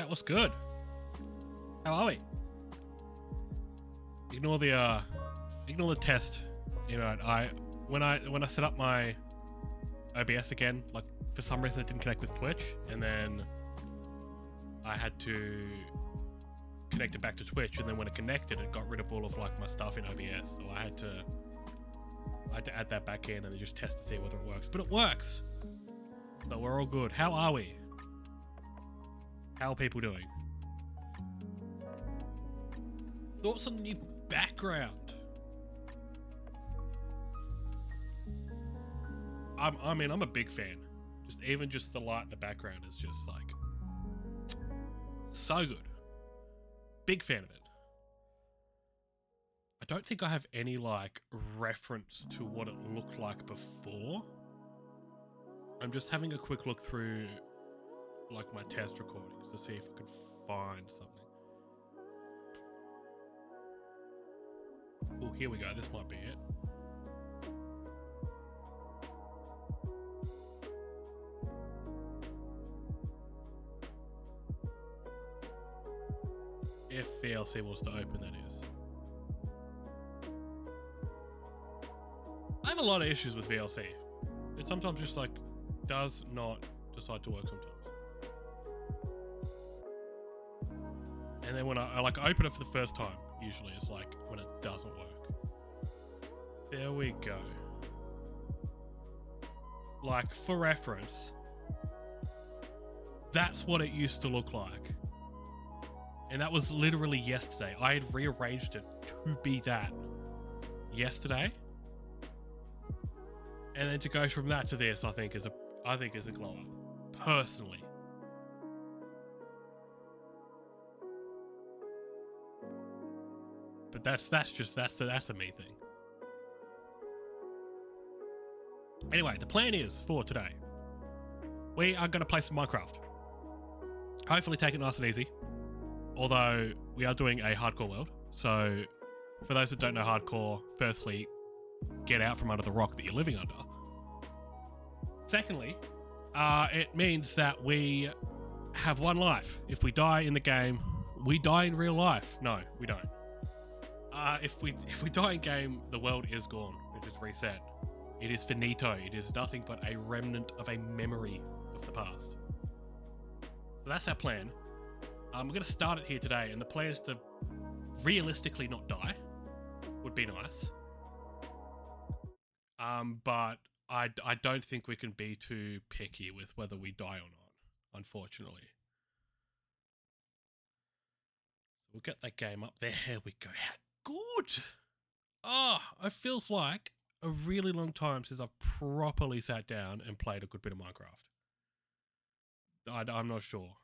That was good. How are we? Ignore the test. You know, when I set up my OBS again, like for some reason it didn't connect with Twitch, and then I had to connect it back to Twitch, and then when it connected, it got rid of all of like my stuff in OBS, so I had to add that back in and then just test to see whether it works. But it works, so we're all good. How are we? How are people doing? Thoughts on the new background? I mean, I'm a big fan. Even just the light in the background is just like so good. Big fan of it. I don't think I have any like reference to what it looked like before. I'm just having a quick look through like my test recordings to see if I could find something. Oh, here we go. This might be it. If VLC wants to open, that is. I have a lot of issues with VLC. It sometimes just like does not decide to work sometimes. And then when I like open it for the first time, usually it's like when it doesn't work. There we go. Like for reference, that's what it used to look like. And that was literally yesterday. I had rearranged it to be that yesterday. And then to go from that to this, I think is a glow up. Personally. But that's a me thing. Anyway, the plan is for today, we are gonna play some Minecraft. Hopefully take it nice and easy. Although we are doing a hardcore world, so for those that don't know hardcore, firstly, get out from under the rock that you're living under. Secondly, it means that we have one life. If we die in the game, we die in real life. No, we don't. If we die in game, the world is gone. It is reset. It is finito. It is nothing but a remnant of a memory of the past. So that's our plan. We're going to start it here today, and the plan is to realistically not die. Would be nice. But I don't think we can be too picky with whether we die or not, unfortunately. We'll get that game up. There we go. How good! It feels like a really long time since I've properly sat down and played a good bit of Minecraft. I'm not sure.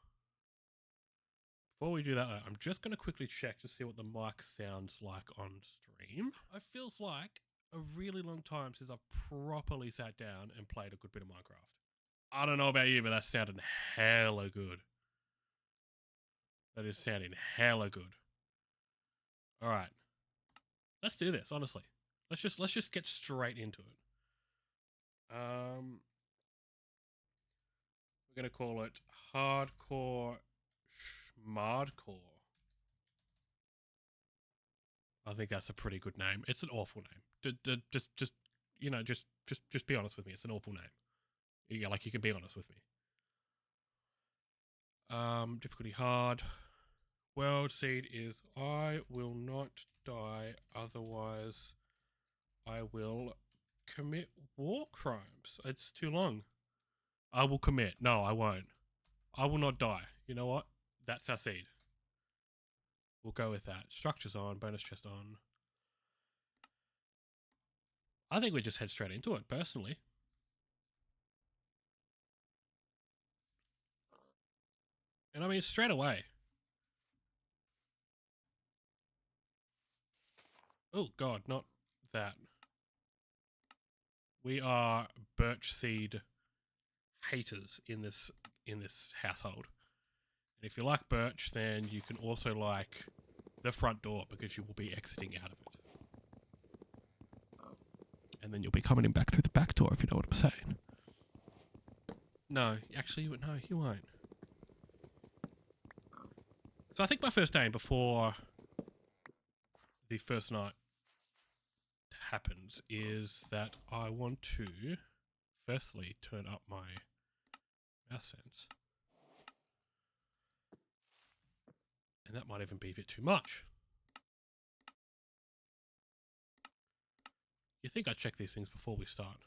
Before we do that, I'm just going to quickly check to see what the mic sounds like on stream. It feels like a really long time since I've properly sat down and played a good bit of Minecraft. I don't know about you, but that sounded hella good. That is sounding hella good. All right. Let's do this, honestly. Let's just get straight into it. We're going to call it Hardcore Schmardcore. I think that's a pretty good name. It's an awful name. Just be honest with me. It's an awful name. Yeah, like you can be honest with me. Difficulty hard. World seed is I will not die, otherwise I will commit war crimes. It's too long. I will commit. No, I won't. I will not die. You know what? That's our seed. We'll go with that. Structures on, bonus chest on. I think we just head straight into it, personally. And I mean, straight away. Oh, God, not that. We are birch seed haters in this household. And if you like birch, then you can also like the front door because you will be exiting out of it. And then you'll be coming in back through the back door, if you know what I'm saying. No, actually, no, you won't. So I think my first aim before the first night happens is that I want to firstly turn up my mouse sense. And that might even be a bit too much. You think I'd check these things before we start?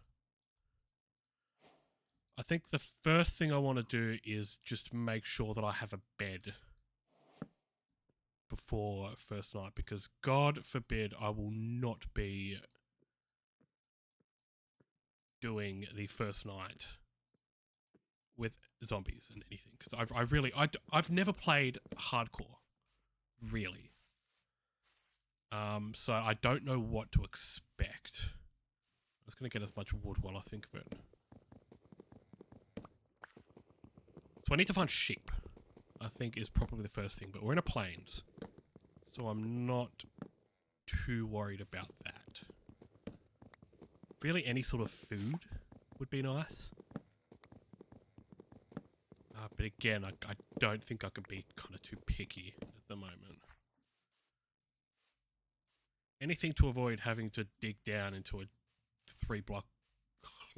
I think the first thing I want to do is just make sure that I have a bed before first night, because God forbid I will not be doing the first night with zombies and anything, because I've never played hardcore, really. So I don't know what to expect. I'm just gonna get as much wood while I think of it. So I need to find sheep, I think, is probably the first thing, but we're in a plains, so I'm not too worried about that. Really, any sort of food would be nice. But again, I don't think I can be kind of too picky at the moment. Anything to avoid having to dig down into a 3-block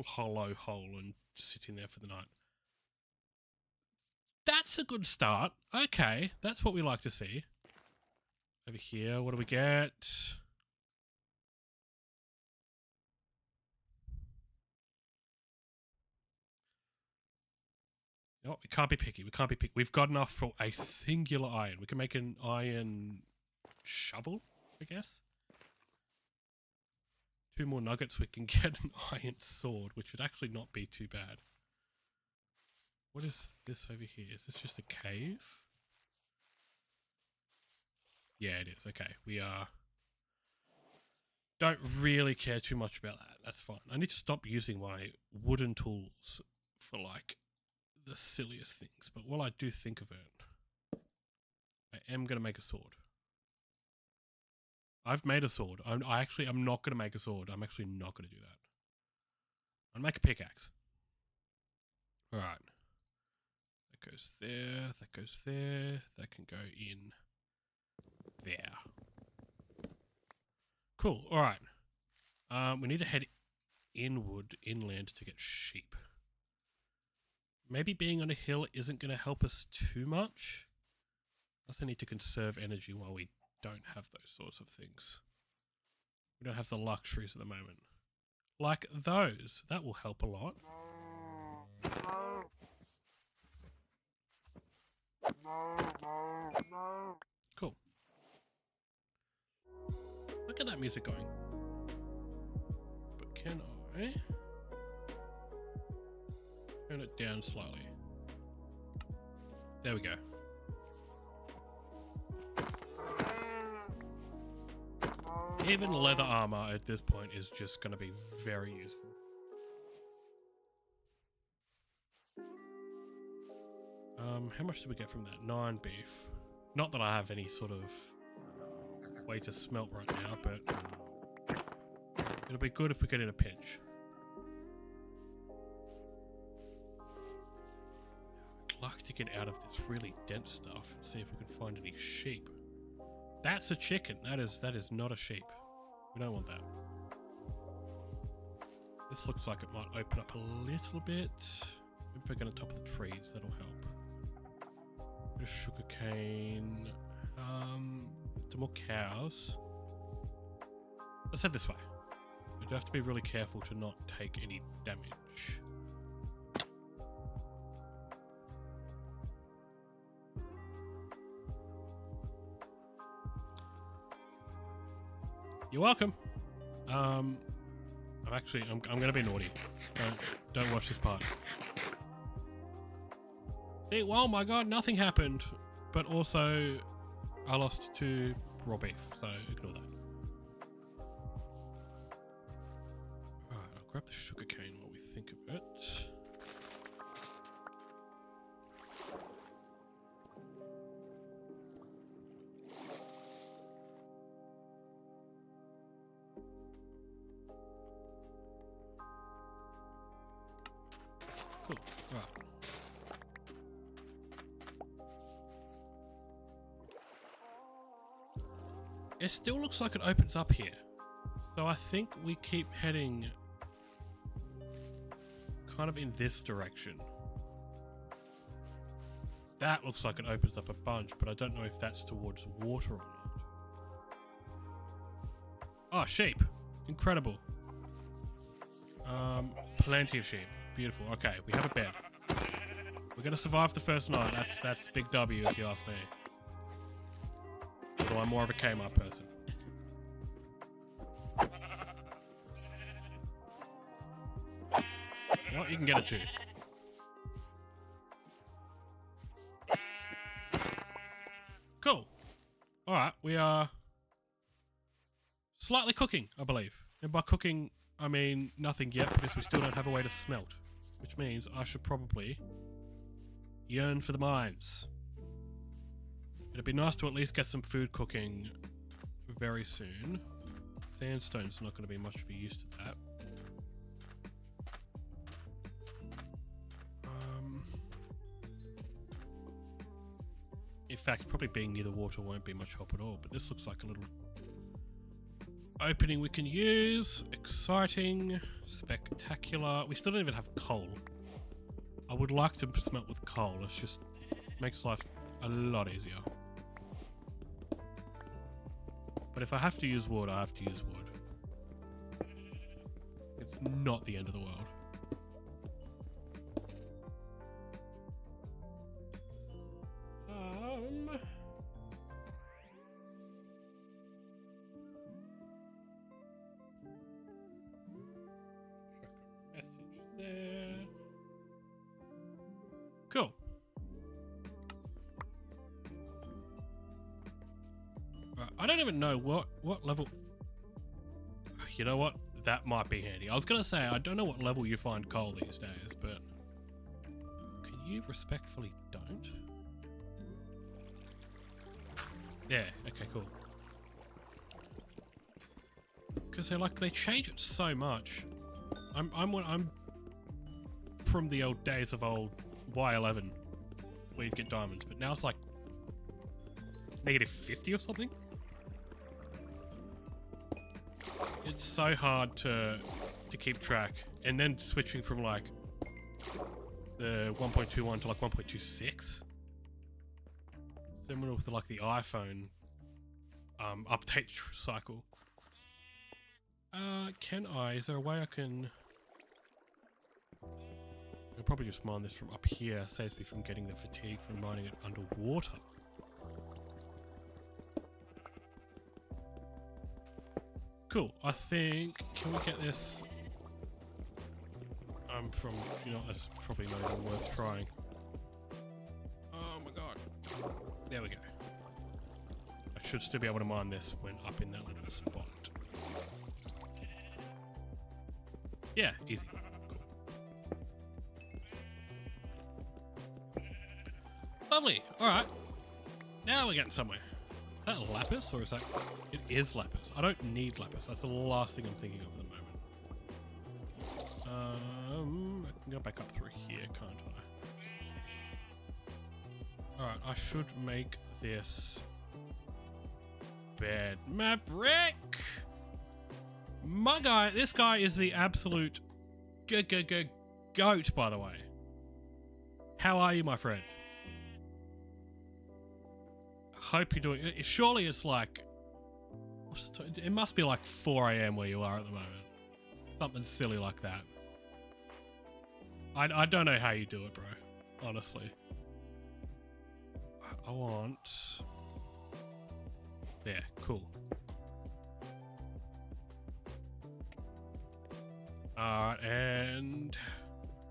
hollow hole and sit in there for the night. That's a good start. Okay, that's what we like to see. Over here, what do we get? No, we can't be picky. We can't be picky. We've got enough for a singular iron. We can make an iron shovel, I guess. 2 more nuggets, we can get an iron sword, which would actually not be too bad. What is this over here? Is this just a cave? Yeah, it is. Okay, we don't really care too much about that. That's fine. I need to stop using my wooden tools for, like, the silliest things. But while I do think of it, I am going to make a sword. I've made a sword. I'm not going to make a sword. I'm actually not going to do that. I'll make a pickaxe. Alright. That goes there. That goes there. That can go in there. Cool. Alright. We need to head inland to get sheep. Maybe being on a hill isn't going to help us too much. I also need to conserve energy while we don't have those sorts of things. We don't have the luxuries at the moment. Like those. That will help a lot. Cool. Look at that music going. But can I turn it down slightly? There we go. Even leather armor at this point is just going to be very useful. How much did we get from that? 9 beef. Not that I have any sort of way to smelt right now, but it'll be good if we get in a pinch. I'd like to get out of this really dense stuff and see if we can find any sheep. That's a chicken. That is not a sheep. We don't want that. This looks like it might open up a little bit. Maybe if I get on top of the trees, that'll help. Bit of sugarcane. Some more cows. Let's head this way. We do have to be really careful to not take any damage. You're welcome. I'm gonna be naughty. Don't watch this part. See, well, my god, nothing happened. But also, I lost 2 raw beef, so ignore that. Alright, I'll grab the sugarcane while we think of it. Cool. Right. It still looks like it opens up here. So I think we keep heading kind of in this direction. That looks like it opens up a bunch, but I don't know if that's towards water or not. Oh, sheep. Incredible. Plenty of sheep. Beautiful. Okay, we have a bed. We're gonna survive the first night. That's big W if you ask me. Although I'm more of a Kmart person. You know what? You can get it too. Cool. Alright, we are slightly cooking, I believe. And by cooking, I mean nothing yet because we still don't have a way to smelt. Which means I should probably yearn for the mines. It'd be nice to at least get some food cooking very soon. Sandstone's not going to be much of a use to that. In fact, probably being near the water won't be much help at all, but this looks like a little opening we can use. Exciting. Spectacular. We still don't even have coal. I would like to smelt with coal. It just makes life a lot easier. But if I have to use wood, I have to use wood. It's not the end of the world. There. Cool. Right, I don't even know what level. You know what? That might be handy. I was gonna say I don't know what level you find coal these days, but can you respectfully don't? Yeah. Okay. Cool. Because they change it so much. I'm from the old days of old Y11 where you'd get diamonds, but now it's like -50 or something. It's so hard to keep track, and then switching from like the 1.21 to like 1.26, similar with like the iPhone update cycle. Is there a way I can... I'll probably just mine this from up here. Saves me from getting the fatigue from mining it underwater. Cool. I think... Can we get this... You know, that's probably not even worth trying. Oh my god. There we go. I should still be able to mine this when up in that little spot. Yeah, easy. Lovely. Alright. Now we're getting somewhere. Is that lapis or is that... It is lapis. I don't need lapis. That's the last thing I'm thinking of at the moment. I can go back up through here, can't I? Alright, I should make this bed. Maverick! My guy, this guy is the absolute goat, by the way. How are you, my friend? Hope you're doing it. Surely it's like... It must be like 4 AM where you are at the moment. Something silly like that. I don't know how you do it, bro. Honestly. I want... There, cool. And...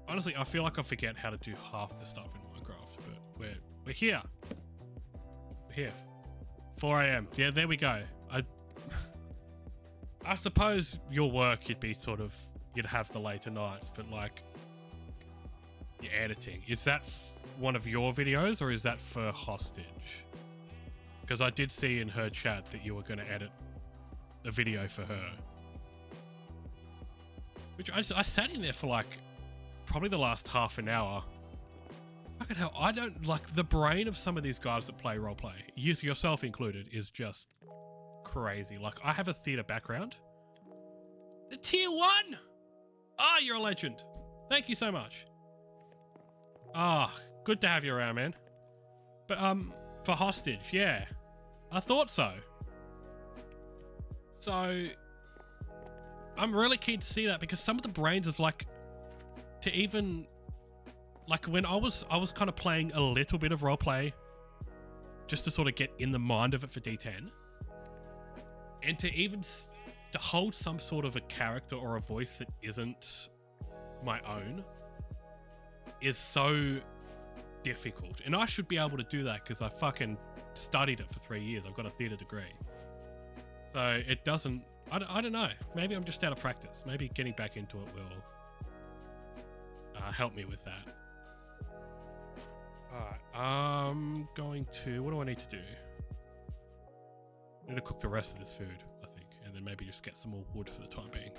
Honestly, I feel like I forget how to do half the stuff in Minecraft, but we're here. We're here. 4 AM. Yeah, there we go. I suppose your work, you'd have the later nights, but like, your editing, is that one of your videos or is that for Hostage? Because I did see in her chat that you were going to edit a video for her. Which I sat in there for like, probably the last half an hour. Fucking hell, I don't, like, the brain of some of these guys that play roleplay, yourself included, is just crazy. Like, I have a theater background. The tier 1! Ah, you're a legend. Thank you so much. Ah, good to have you around, man. But, for hostage, yeah. I thought so. So, I'm really keen to see that because some of the brains is like, to even, like when I was kind of playing a little bit of roleplay just to sort of get in the mind of it for D10. And to even to hold some sort of a character or a voice that isn't my own is so difficult. And I should be able to do that because I fucking studied it for 3 years. I've got a theatre degree. So it doesn't, I don't know. Maybe I'm just out of practice. Maybe getting back into it will help me with that. Alright, I'm going to, what do I need to do? I need to cook the rest of this food, I think, and then maybe just get some more wood for the time being.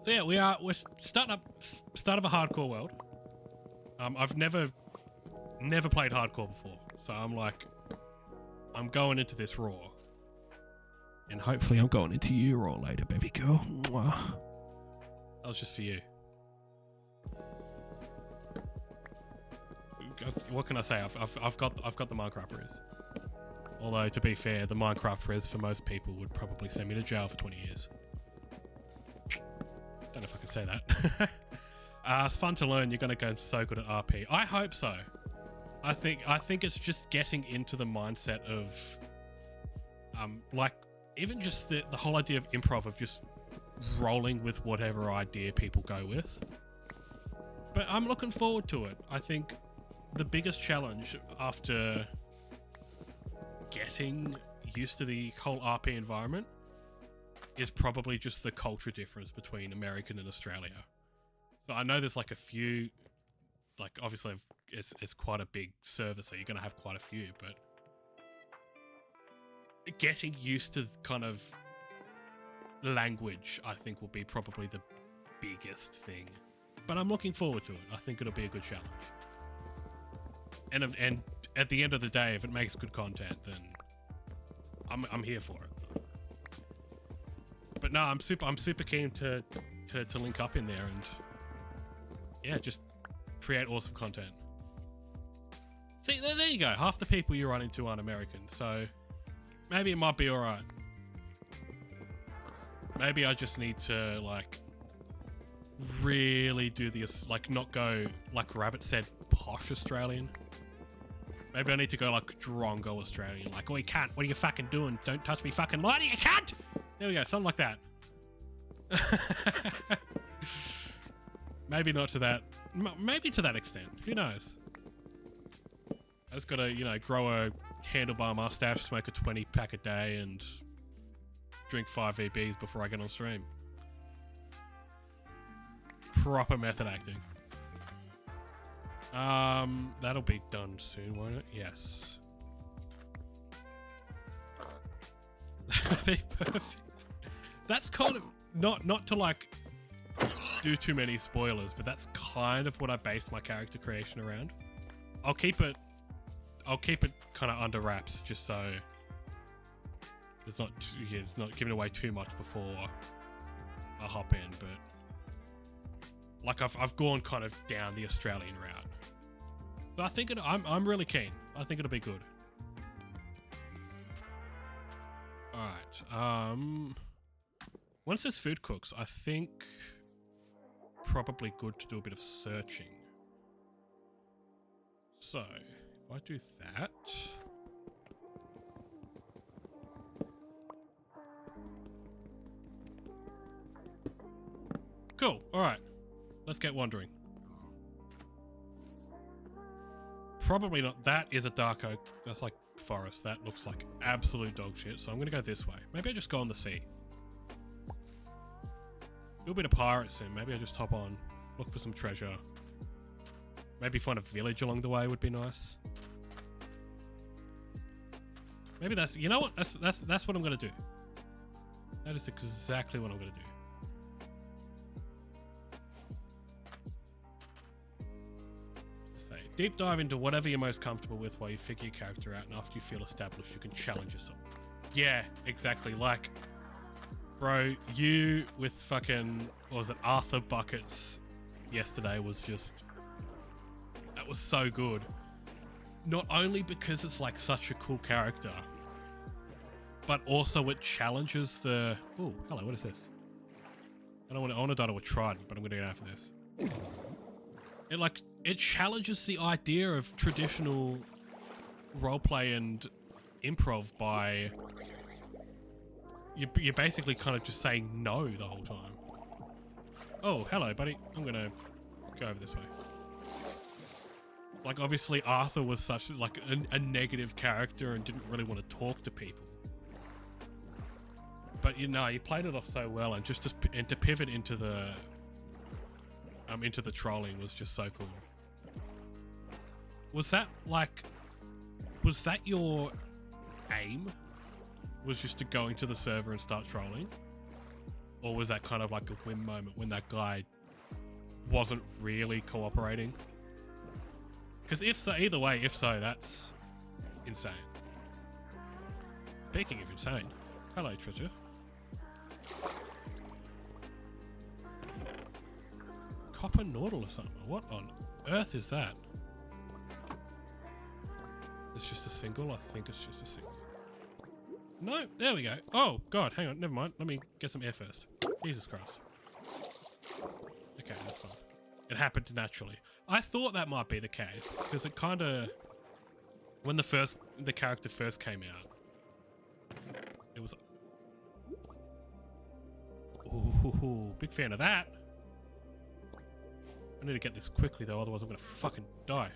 So yeah, we're start of a hardcore world. I've never played hardcore before, so I'm going into this raw. And hopefully I'm going into you raw later, baby girl. Mwah. That was just for you. What can I say? I've got the Minecraft Riz. Although to be fair, the Minecraft Riz for most people would probably send me to jail for 20 years. Don't know if I can say that. It's fun to learn. You're gonna go so good at RP. I hope so. I think it's just getting into the mindset of like even just the whole idea of improv, of just rolling with whatever idea people go with. But I'm looking forward to it. I think the biggest challenge after getting used to the whole RP environment is probably just the culture difference between American and Australia. So I know there's like a few, like obviously it's quite a big server, so you're going to have quite a few, but getting used to kind of language, I think, will be probably the biggest thing. But I'm looking forward to it. I think it'll be a good challenge. And at the end of the day, if it makes good content, then I'm here for it. But no, I'm super keen to link up in there and yeah, just create awesome content. See, there you go. Half the people you run into aren't American, so maybe it might be all right. Maybe I just need to like really do this, like not go like Rabbit said, posh Australian. Maybe I need to go like Drongo Australian, like, oh, you can't, what are you fucking doing? Don't touch me, fucking lady, you can't! There we go, something like that. Maybe not to that, maybe to that extent, who knows? I just gotta, you know, grow a handlebar mustache, smoke a 20 pack a day, and drink 5 VBs before I get on stream. Proper method acting. That'll be done soon, won't it? Yes. That'd be perfect. That's kind of not to like do too many spoilers, but that's kind of what I based my character creation around. I'll keep it kind of under wraps, just so it's not giving away too much before I hop in, but like I've gone kind of down the Australian route. So I think I'm really keen. I think it'll be good. Alright, once this food cooks, I think probably good to do a bit of searching. So, if I do that, cool, alright. Let's get wandering. Probably not. That is a dark oak. That's like forest. That looks like absolute dog shit. So I'm going to go this way. Maybe I just go on the sea. Do a bit of pirate sim. Maybe I just hop on, look for some treasure. Maybe find a village along the way would be nice. Maybe that's, you know what? That's what I'm going to do. That is exactly what I'm going to do. Deep dive into whatever you're most comfortable with while you figure your character out, and after you feel established, you can challenge yourself. Yeah, exactly. Like, bro, you with fucking, what was it, Arthur Buckets yesterday was just, that was so good. Not only because it's like such a cool character, but also it challenges the, oh, hello, what is this? I want to die to a trident, but I'm going to get out for this. It challenges the idea of traditional roleplay and improv by you're basically kind of just saying no the whole time. Oh, hello, buddy. I'm going to go over this way. Like, obviously Arthur was such like a negative character and didn't really want to talk to people. But you played it off so well, and just to pivot into the trolling was just so cool. Was that your aim? Was just to go into the server and start trolling? Or was that kind of like a whim moment when that guy wasn't really cooperating? Because if so, either way, if so, that's insane. Speaking of insane, hello, Treasure. Copper Naudil or something. What on earth is that? It's just a single? I think it's just a single. No, there we go. Oh, God, hang on, never mind. Let me get some air first. Jesus Christ. Okay, that's fine. It happened naturally. I thought that might be the case, because it kind of... When the character first came out, it was... Ooh, big fan of that. I need to get this quickly though, otherwise I'm gonna fucking die.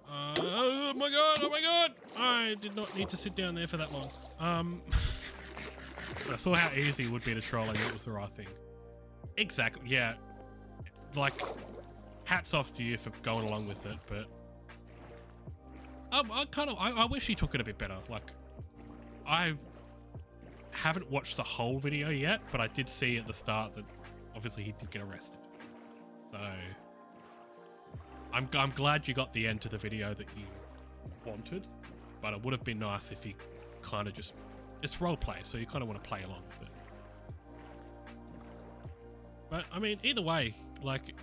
Oh my god, oh my god! I did not need to sit down there for that long. I saw how easy it would be to troll, and it was the right thing. Exactly, yeah. Like, hats off to you for going along with it, but... I wish he took it a bit better. Like, I haven't watched the whole video yet, but I did see at the start that obviously he did get arrested. So I'm glad you got the end to the video that you wanted, but it would have been nice if you kind of just, it's roleplay, so you kind of want to play along with it. But I mean, either way, like,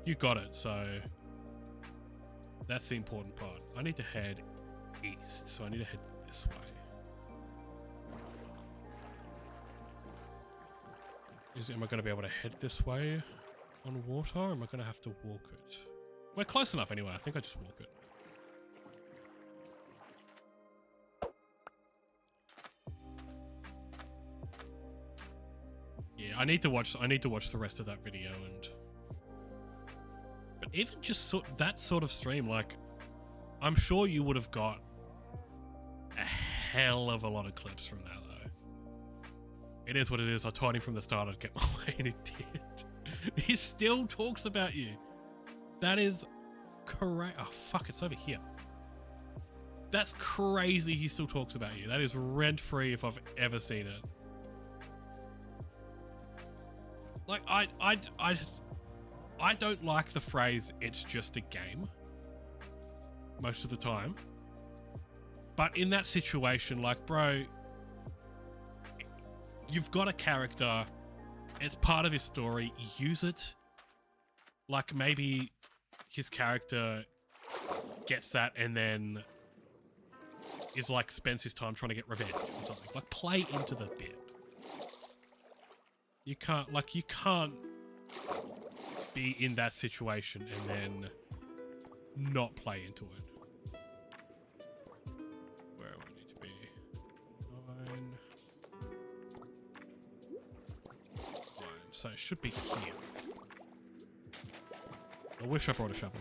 you got it, so that's the important part. I need to head east, so I need to head this way. Am I going to be able to head this way on water, or am I going to have to walk it? We're close enough anyway. I think I just walk it. Yeah, I need to watch the rest of that video, and but even just that sort of stream, like, I'm sure you would have got a hell of a lot of clips from that though. It is what it is. I told him from the start I'd get my way, and he did. He still talks about you. That is correct. Oh fuck, it's over here. That's crazy. He still talks about you. That is rent free if I've ever seen it. Like, I don't like the phrase "it's just a game" most of the time, but in that situation, like, bro, you've got a character, it's part of his story, use it. Like, maybe his character gets that and then is like, spends his time trying to get revenge or something. Like, play into the bit. You can't be in that situation and then not play into it. Where do I need to be? 9. So it should be here. I wish I brought a shovel.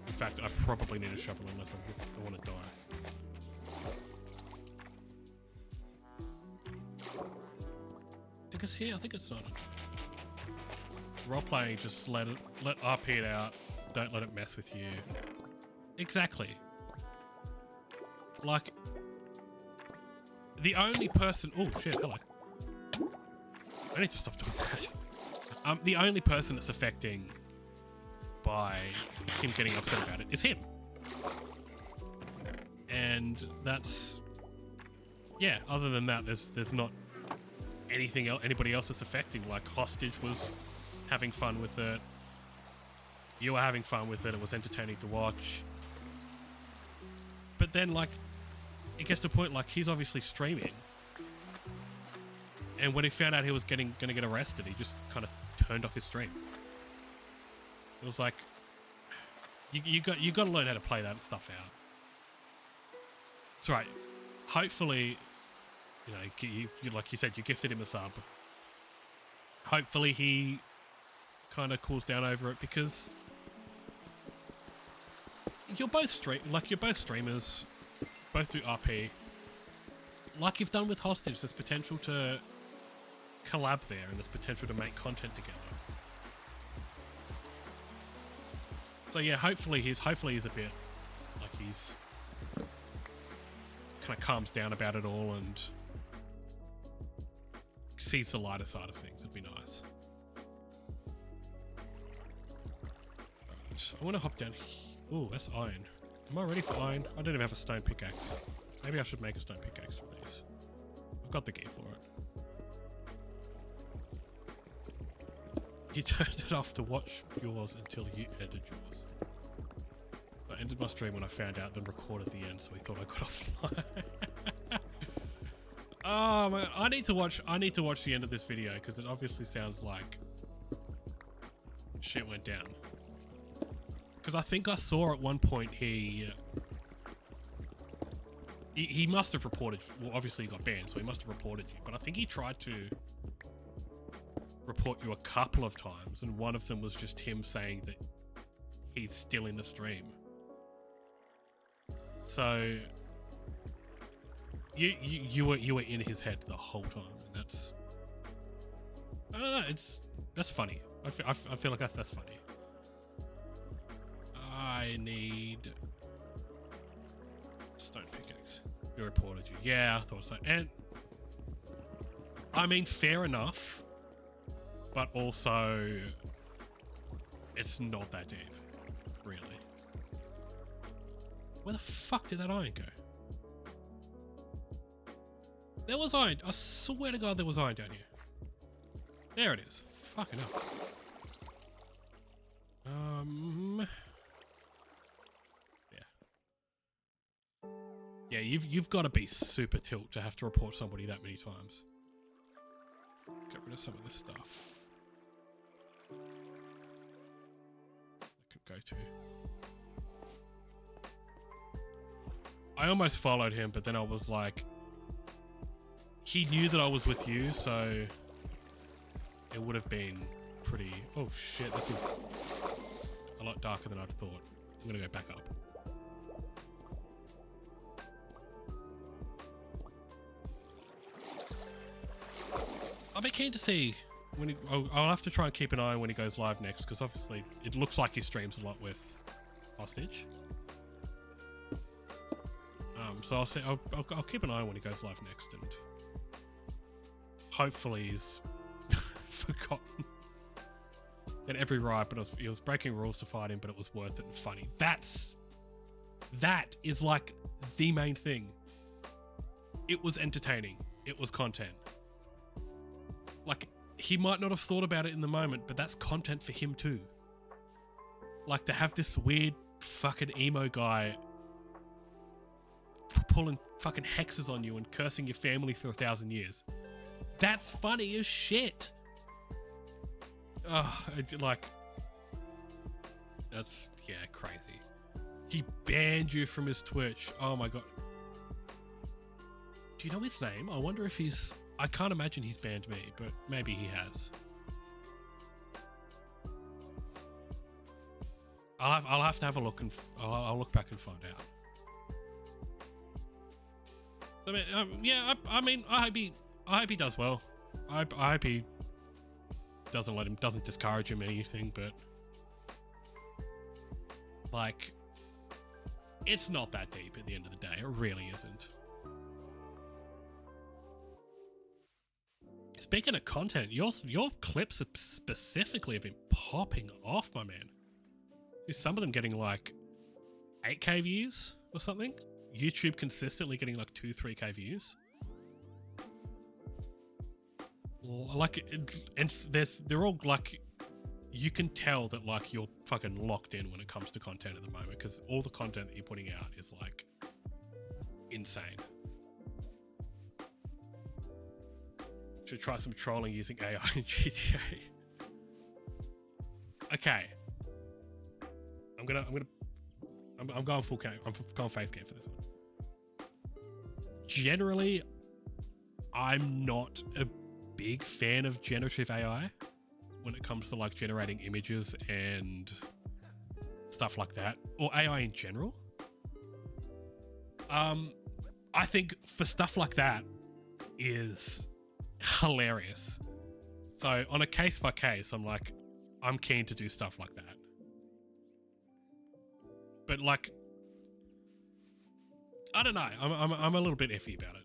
In fact, I probably need a shovel unless I want to die. I think it's here. I think it's not. Role playing, just let RP it out. Don't let it mess with you. Exactly. Like, the only person. Oh shit! Hello. I need to stop doing that. The only person it's affecting by him getting upset about it is him. And that's, yeah, other than that, there's not anything else, anybody else it's affecting. Like, Hostage was having fun with it. You were having fun with it. It was entertaining to watch. But then, like, it gets to a point, like, he's obviously streaming. And when he found out he was going to get arrested, he just kind of turned off his stream. It was like, you got to learn how to play that stuff out. That's right. Hopefully, you know, you like you said, you gifted him a sub. Hopefully he kind of cools down over it, because you're both streamers, both do RP. Like you've done with Hostage, there's potential to collab there, and there's potential to make content together. So yeah, hopefully he's a bit like he's kind of calms down about it all and sees the lighter side of things. It'd be nice. Right, I want to hop down here. Ooh, that's iron. Am I ready for iron? I don't even have a stone pickaxe. Maybe I should make a stone pickaxe from these. I've got the gear for it. You turned it off to watch yours until you ended yours. So I ended my stream when I found out, then recorded the end, so we thought I got offline. Oh man, I need to watch the end of this video, because it obviously sounds like shit went down. Because I think I saw at one point he must have reported. Well, obviously he got banned, so he must have reported you. But I think he tried to report you a couple of times, and one of them was just him saying that he's still in the stream. So you were in his head the whole time, and that's, I don't know, that's funny. I feel like that's funny. I need stone pickaxe. You reported you. Yeah, I thought so. And I mean, fair enough, but also it's not that deep, really. Where the fuck did that iron go? There was iron. I swear to God there was iron down here. There it is. Fucking hell. Yeah, you've got to be super tilt to have to report somebody that many times. Get rid of some of this stuff. I could go to. I almost followed him, but then I was like, he knew that I was with you, so it would have been pretty. Oh shit, this is a lot darker than I'd thought. I'm gonna go back up. I'll be keen to see when he, I'll have to try and keep an eye on when he goes live next, because obviously it looks like he streams a lot with Hostage. So I'll say I'll keep an eye on when he goes live next, and hopefully he's forgotten. Had every right, but he was breaking rules to fight him, but it was worth it and funny. That is like the main thing. It was entertaining. It was content. Like, he might not have thought about it in the moment, but that's content for him too. Like, to have this weird fucking emo guy pulling fucking hexes on you and cursing your family for 1,000 years. That's funny as shit. Oh, it's like, that's, yeah, crazy. He banned you from his Twitch. Oh my God. Do you know his name? I wonder if he's, I can't imagine he's banned me, but maybe he has. I'll have to have a look, and I'll look back and find out. So, yeah, I mean, I hope he does well. I hope he doesn't discourage him or anything, but like, it's not that deep at the end of the day. It really isn't. speaking of content, your clips specifically have been popping off, my man. Some of them getting like 8K views or something. YouTube consistently getting like 2-3K views. Like, and they're all like, you can tell that like you're fucking locked in when it comes to content at the moment, because all the content that you're putting out is like insane. Should try some trolling using AI in GTA. Okay. I'm going full game. I'm going face game for this one. Generally, I'm not a big fan of generative AI when it comes to like generating images and stuff like that, or AI in general. I think for stuff like that is hilarious. So on a case by case, I'm keen to do stuff like that. But like, I don't know. I'm a little bit iffy about it.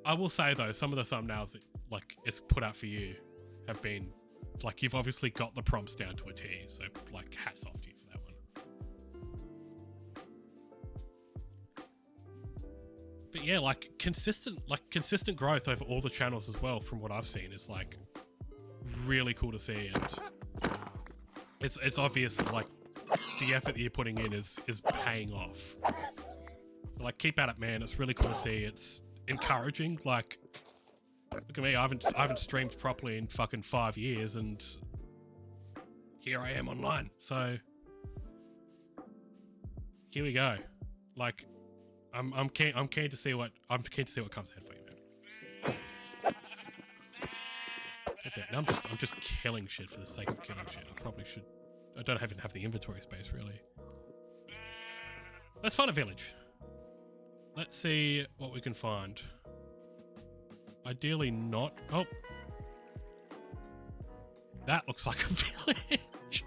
I will say though, some of the thumbnails that like it's put out for you have been like, you've obviously got the prompts down to a T. So like, hats off to you for that one. But yeah, like consistent growth over all the channels as well, from what I've seen, is like really cool to see, and it's obvious like the effort that you're putting in is paying off. So like, keep at it, man. It's really cool to see. It's encouraging. Like, look at me. I haven't streamed properly in fucking 5 years, and here I am online. So here we go. Like, I'm keen to see what comes ahead for you, man. Okay, now I'm just killing shit for the sake of killing shit. I probably should. I don't even have the inventory space, really. Let's find a village. Let's see what we can find. Ideally not. Oh. That looks like a village.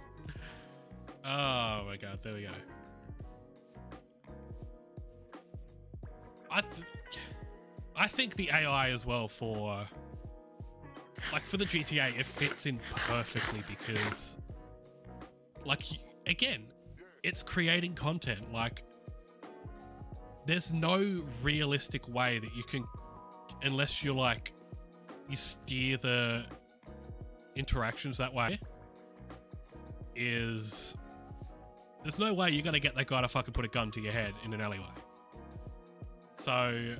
Oh my god, there we go. I think the AI as well for the GTA, it fits in perfectly, because like, again, it's creating content. Like, there's no realistic way that you can, unless you're like, you steer the interactions that way, there's no way you're gonna get that guy to fucking put a gun to your head in an alleyway. So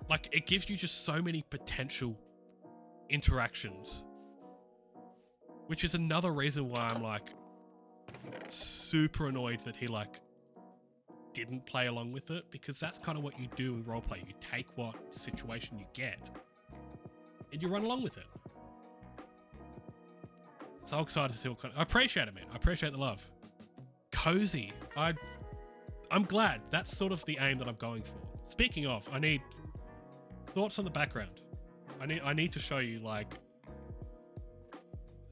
like, it gives you just so many potential interactions, which is another reason why I'm like super annoyed that he like didn't play along with it, because that's kind of what you do in roleplay. You take what situation you get and you run along with it. So excited to see what kind of... I appreciate it, man. I appreciate the love. Cozy. I'm glad. That's sort of the aim that I'm going for. Speaking of, I need thoughts on the background. I need to show you like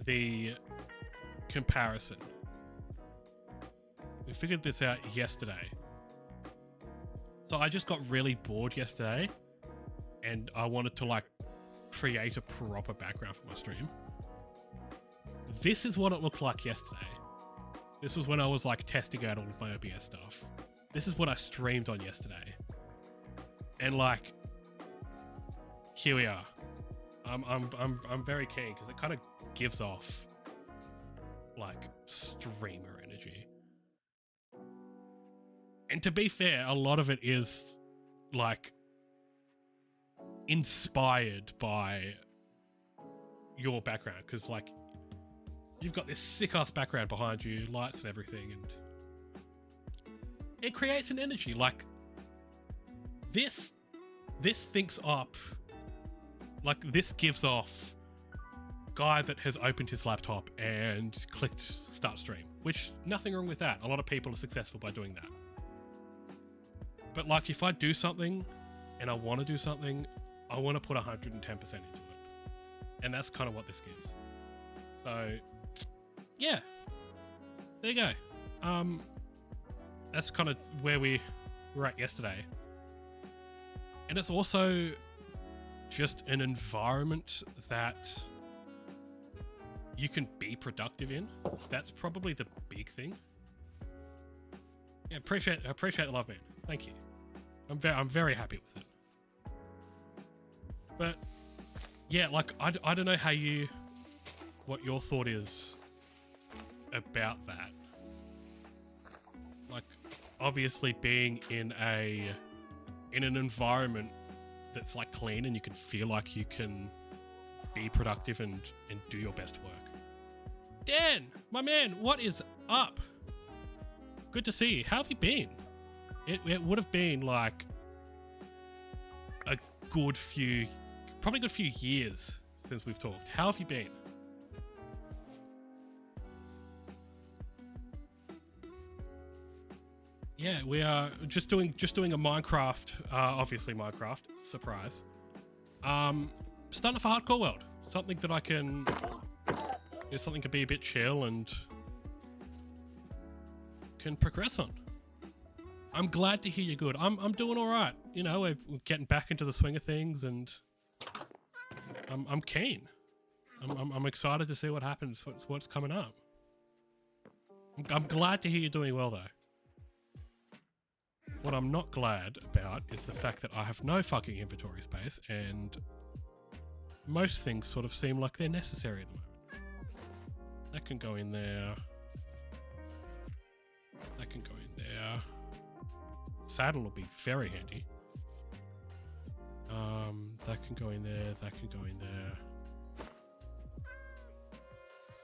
the comparison. We figured this out yesterday. So I just got really bored yesterday, and I wanted to like create a proper background for my stream. This is what it looked like yesterday. This was when I was like testing out all of my OBS stuff. This is what I streamed on yesterday. And like, here we are. I'm very keen, because it kind of gives off like streamer energy. And to be fair, a lot of it is like inspired by your background, because like, you've got this sick ass background behind you, lights and everything, and it creates an energy. Like, this thinks up, like, this gives off guy that has opened his laptop and clicked start stream, which nothing wrong with that. A lot of people are successful by doing that. But like, if I do something and I want to do something, I want to put 110% into it. And that's kind of what this gives. So yeah, there you go. That's kind of where we were at yesterday. And it's also just an environment that you can be productive in. That's probably the big thing. Yeah, appreciate the love, man. Thank you. I'm very happy with it. But yeah, like I don't know what your thought is about that. Like, obviously being in an environment that's like clean and you can feel like you can be productive and do your best work. Dan, my man, what is up? Good to see you. How have you been? It would have been like a good few years since we've talked. How have you been? Yeah, we are just doing a Minecraft, obviously Minecraft, surprise. Starting off a hardcore world. Something that I can, something can be a bit chill and can progress on. I'm glad to hear you're good. I'm doing all right. You know, we're getting back into the swing of things, and I'm keen. I'm excited to see what happens. What's coming up. I'm glad to hear you're doing well, though. What I'm not glad about is the fact that I have no fucking inventory space, and most things sort of seem like they're necessary at the moment. That can go in there. That can go in there. Saddle will be very handy. That can go in there. That can go in there.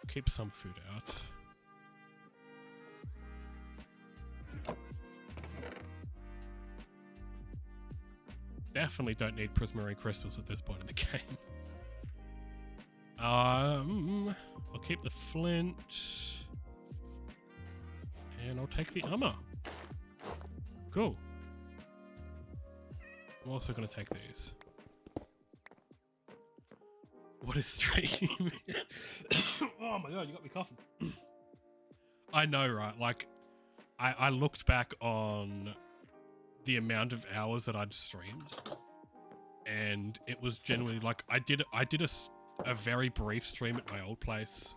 Keep some food out. Definitely don't need prismarine crystals at this point in the game. I'll keep the flint. And I'll take the armor. Cool. I'm also going to take these. What is stream? Oh my god, you got me coughing. I know, right? Like, I looked back on the amount of hours that I'd streamed, and it was generally like I did a very brief stream at my old place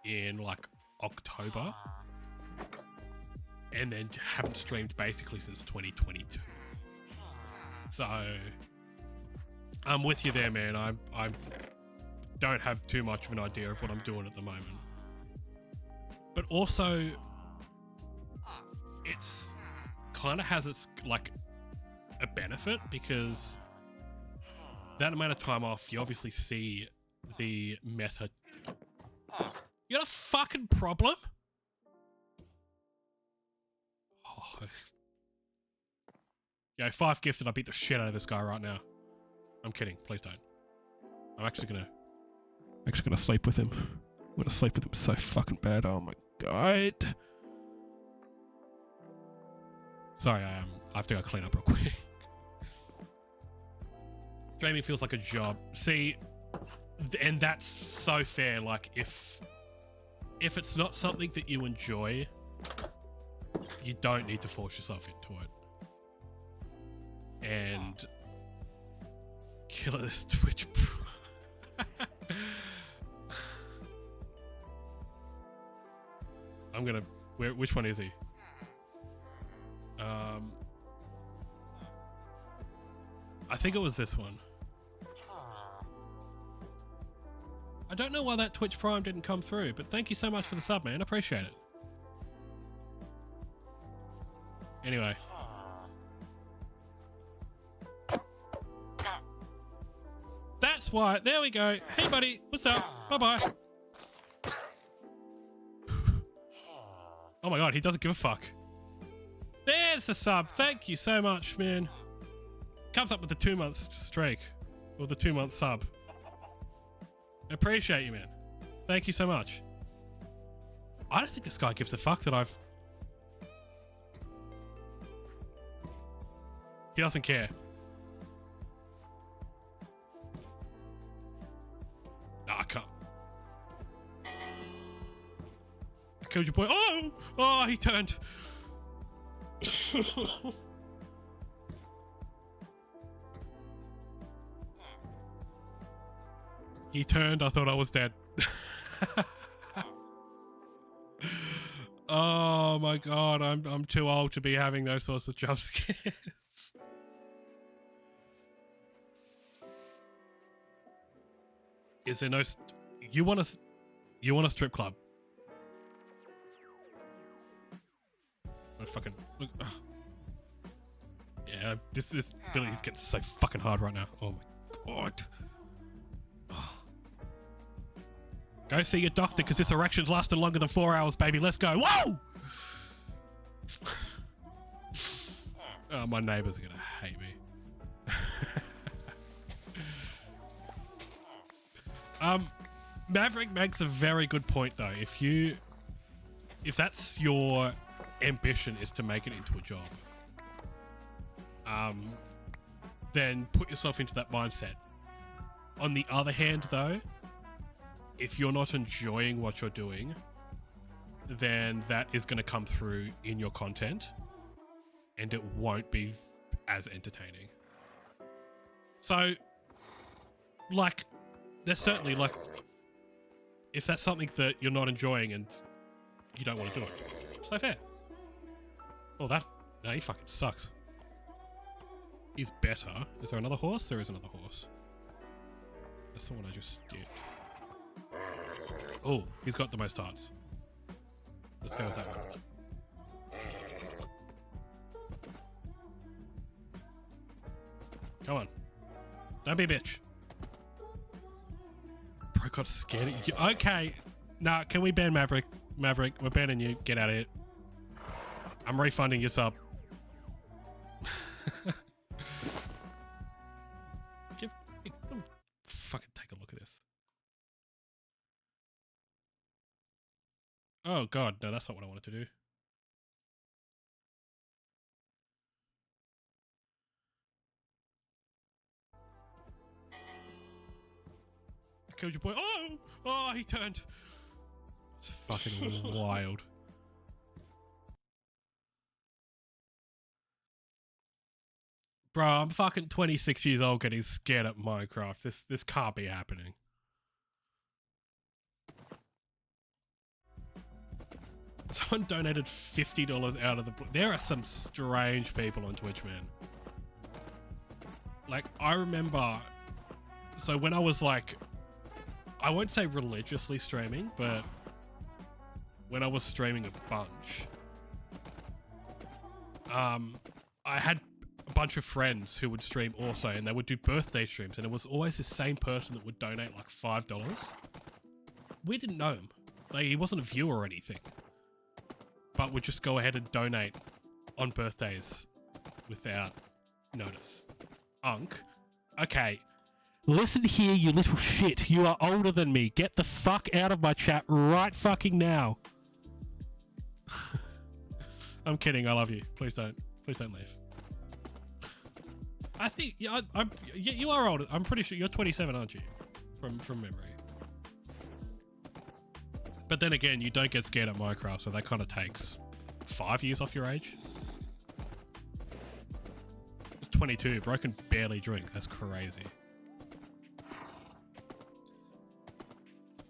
in like October, and then haven't streamed basically since 2022. So I'm with you there, man. I don't have too much of an idea of what I'm doing at the moment, but also it's kind of has its like a benefit, because that amount of time off, you obviously see the meta. You got a fucking problem? Oh. Yo, 5 gifted, I beat the shit out of this guy right now. I'm kidding, please don't. I'm actually gonna sleep with him. I'm gonna sleep with him so fucking bad. Oh my god. Sorry, I have to go clean up real quick. Streaming feels like a job. See, and that's so fair. Like, if it's not something that you enjoy, you don't need to force yourself into it. And killer this Twitch. I'm gonna. Which one is he? I think it was this one. I don't know why that Twitch Prime didn't come through, but thank you so much for the sub, man. Appreciate it. Anyway. That's why. There we go. Hey, buddy. What's up? Bye-bye. Oh my god, he doesn't give a fuck. There's the sub. Thank you so much, man. Comes up with the 2-month streak. Or the 2-month sub. I appreciate you, man. Thank you so much. I don't think this guy gives a fuck that I've... He doesn't care. No, I can't. I killed your boy. Oh! Oh, he turned. He turned, I thought I was dead. Oh my god, I'm too old to be having those sorts of jump scares. Is there no... You want a strip club? I fucking... Look, yeah, this Billy is getting so fucking hard right now. Oh my god. Oh. Go see your doctor because this erection's lasted longer than 4 hours, baby. Let's go. Whoa! Oh, my neighbors are gonna hate me. Maverick makes a very good point though. If that's your ambition is to make it into a job, then put yourself into that mindset. On the other hand though, if you're not enjoying what you're doing, then that is going to come through in your content and it won't be as entertaining. So, like, there's certainly, like, if that's something that you're not enjoying and you don't want to do it, so fair. Oh, no, he fucking sucks. He's better. Is there another horse? There is another horse. That's the one I just did. Oh, he's got the most hearts. Let's go with that one. Come on. Don't be a bitch. Bro got scared. Okay. Nah, can we ban Maverick? Maverick, we're banning you. Get out of here. I'm refunding your sub. Fucking take a look at this. Oh god, no, that's not what I wanted to do. I killed your boy. Oh, he turned. It's fucking wild. Bro, I'm fucking 26 years old getting scared at Minecraft. This can't be happening. Someone donated $50 out of the book. There are some strange people on Twitch, man. Like, I remember... So when I was like... I won't say religiously streaming, but... When I was streaming a bunch... I had a bunch of friends who would stream also, and they would do birthday streams, and it was always the same person that would donate like $5. We didn't know him. Like, he wasn't a viewer or anything. But would just go ahead and donate on birthdays without notice. Unk. Okay. Listen here, you little shit. You are older than me. Get the fuck out of my chat right fucking now. I'm kidding. I love you. Please don't leave. I think you are older. I'm pretty sure you're 27, aren't you? From memory. But then again, you don't get scared at Minecraft, so that kind of takes 5 years off your age. It's 22, bro can barely drink. That's crazy.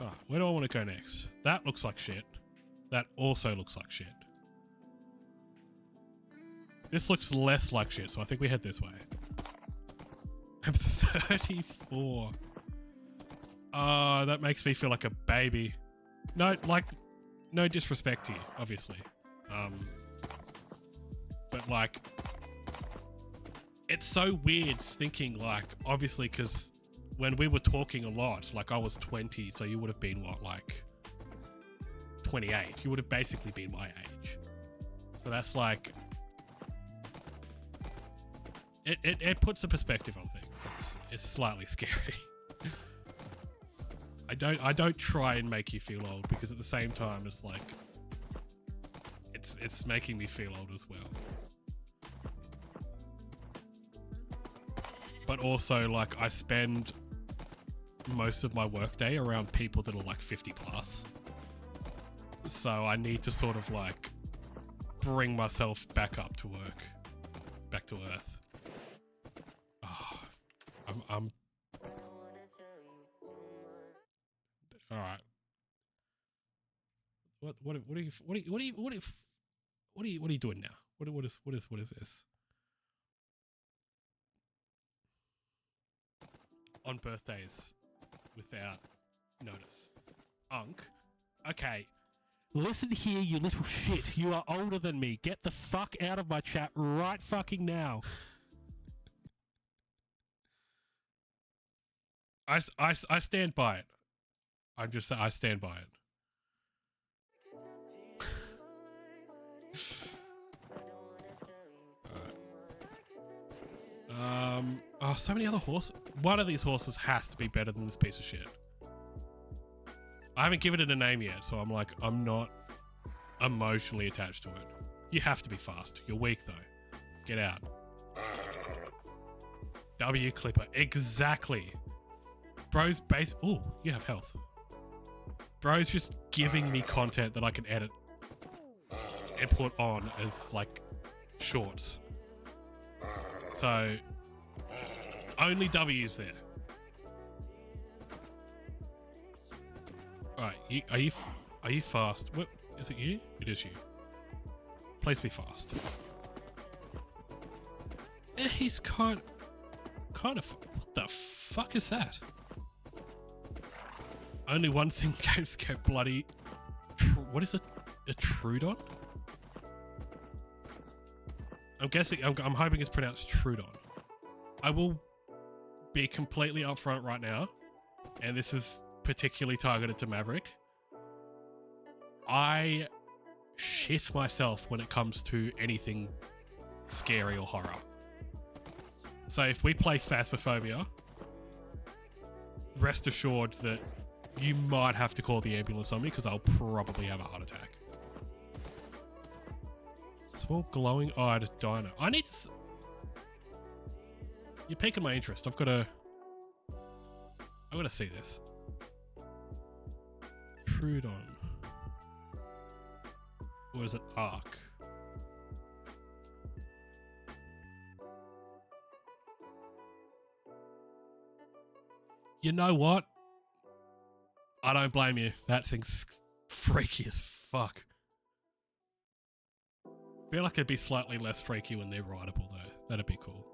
Alright, where do I want to go next? That looks like shit. That also looks like shit. This looks less like shit, so I think we head this way. I'm 34. Oh, that makes me feel like a baby. No, like, no disrespect to you, obviously. But like, it's so weird thinking like, obviously, because when we were talking a lot, like I was 20, so you would have been what, like 28. You would have basically been my age. So that's like, it puts a perspective on things. It's slightly scary. I don't try and make you feel old, because at the same time it's like it's making me feel old as well. But also, like, I spend most of my workday around people that are like 50 plus. So I need to sort of like bring myself back up to work, back to earth. Oh, I'm All right. What are you doing now? What is this? On birthdays without notice. Unk. Okay. Listen here, you little shit. You are older than me. Get the fuck out of my chat right fucking now. I stand by it. I stand by it. Oh, so many other horses. One of these horses has to be better than this piece of shit. I haven't given it a name yet, so I'm not emotionally attached to it. You have to be fast. You're weak though. Get out. W Clipper. Exactly. Bro's base. Ooh, you have health. Bro's just giving me content that I can edit and put on as like shorts. So only W's there. Alright, are you fast? What is it? You? It is you. Please be fast. He's kind of. What the fuck is that? Only one thing games get bloody. What is it? A Trudon? I'm guessing. I'm hoping it's pronounced Trudon. I will be completely upfront right now, and this is particularly targeted to Maverick. I shit myself when it comes to anything scary or horror. So if we play Phasmophobia, rest assured that you might have to call the ambulance on me because I'll probably have a heart attack. Small glowing-eyed dino. I need to... You're piquing my interest. I've got to see this. Trudon. Or is it Arc? You know what? I don't blame you. That thing's freaky as fuck. Feel like it'd be slightly less freaky when they're rideable though. That'd be cool.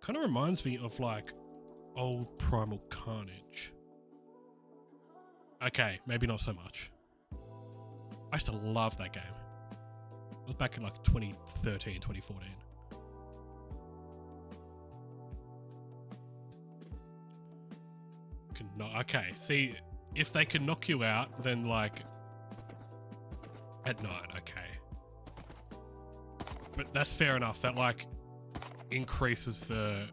Kind of reminds me of like old Primal Carnage. Okay, maybe not so much. I used to love that game. It was back in like 2013, 2014. Okay, see, if they can knock you out, then like at night, okay. But that's fair enough. That like increases the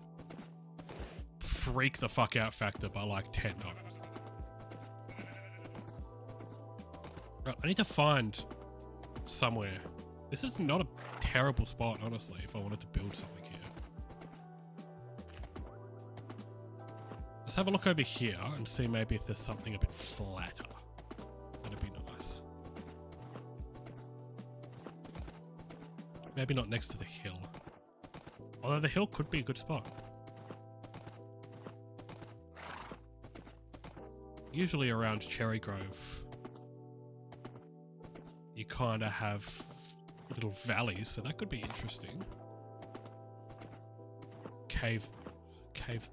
freak the fuck out factor by like 10 times. Right, I need to find somewhere. This is not a terrible spot, honestly, if I wanted to build something here. Let's have a look over here and see maybe if there's something a bit flatter. That'd be nice. Maybe not next to the hill. Although the hill could be a good spot. Usually around Cherry Grove, you kind of have little valleys, so that could be interesting. Cave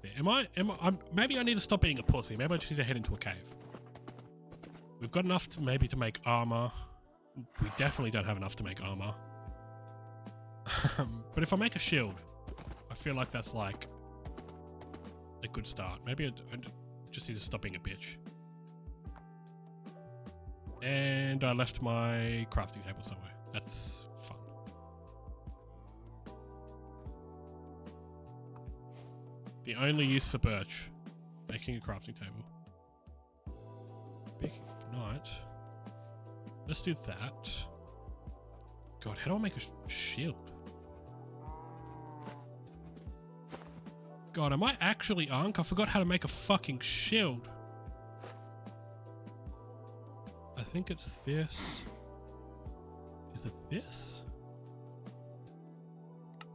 there. Maybe I need to stop being a pussy. Maybe I just need to head into a cave. We've got enough to maybe to make armor. We definitely don't have enough to make armor. But if I make a shield, I feel like that's like a good start. Maybe I just need to stop being a bitch. And I left my crafting table somewhere. That's fun. The only use for birch, making a crafting table. Speaking of night, let's do that. God, how do I make a shield? God, am I actually Ankh? I forgot how to make a fucking shield. I think it's this. Is it this?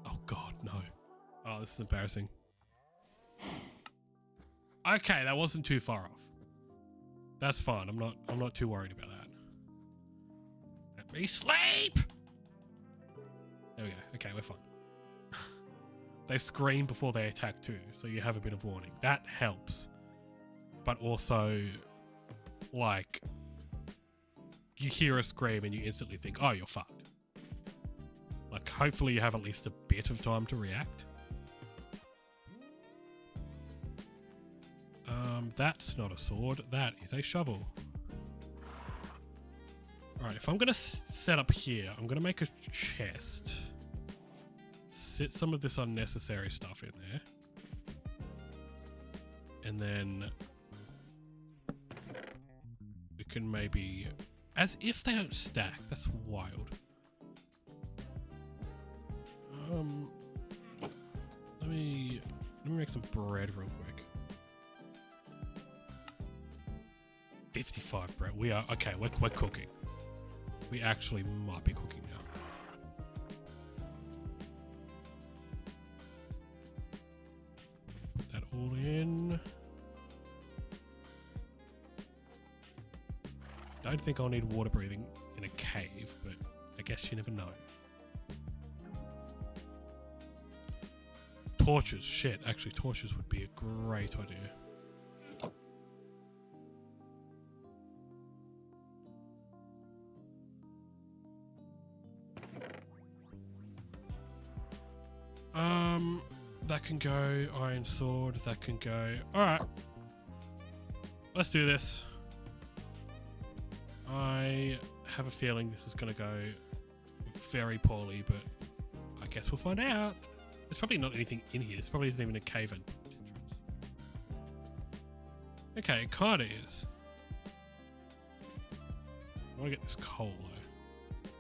Oh God, no. Oh, this is embarrassing. Okay, that wasn't too far off. That's fine. I'm not too worried about that. Let me sleep. There we go. Okay, we're fine. They scream before they attack too, so you have a bit of warning. That helps. But also, like, you hear a scream and you instantly think, oh, you're fucked. Like, hopefully you have at least a bit of time to react. That's not a sword. That is a shovel. Alright, if I'm going to set up here, I'm going to make a chest. Sit some of this unnecessary stuff in there. And then we can maybe... As if they don't stack. That's wild. Let me make some bread real quick. 55 bread. We are... Okay, we're cooking. We actually might be cooking now. Put that all in. Don't think I'll need water breathing in a cave, but I guess you never know. Torches. Shit, actually torches would be a great idea. That can go. Iron sword, that can go. Alright. Let's do this. I have a feeling this is going to go very poorly, but I guess we'll find out. There's probably not anything in here. This probably isn't even a cave entrance. Okay, it kinda is. I want to get this coal though.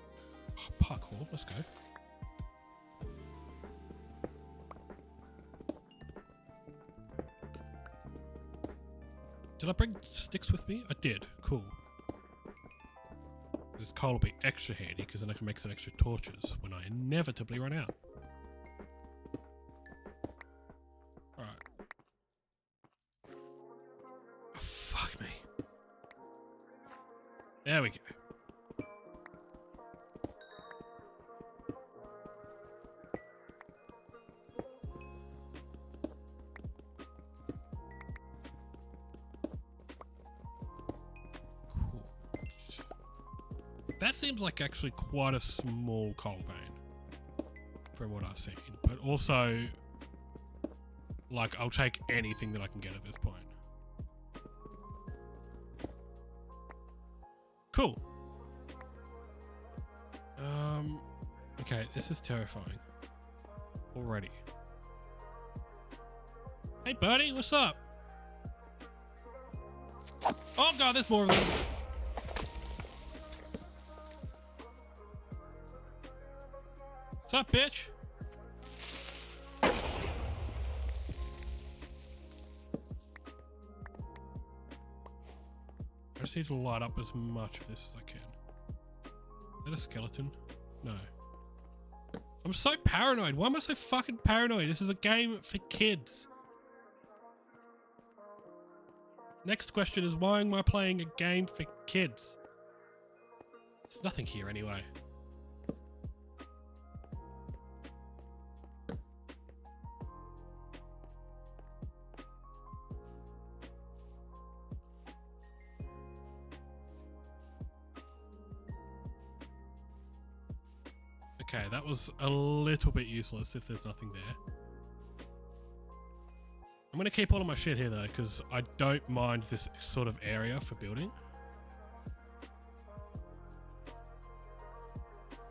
Oh, parkour, let's go. Did I bring sticks with me? I did. Cool. This coal will be extra handy because then I can make some extra torches when I inevitably run out. Alright. Oh, fuck me. There we go. That seems like actually quite a small coal vein from what I've seen, but also like I'll take anything that I can get at this point. Cool. Okay, this is terrifying already. Hey buddy, what's up? Oh god, there's more of them. What's up, bitch? I just need to light up as much of this as I can. Is that a skeleton? No. I'm so paranoid. Why am I so fucking paranoid? This is a game for kids. Next question is, why am I playing a game for kids? There's nothing here anyway. Okay, that was a little bit useless if there's nothing there. I'm going to keep all of my shit here though, because I don't mind this sort of area for building.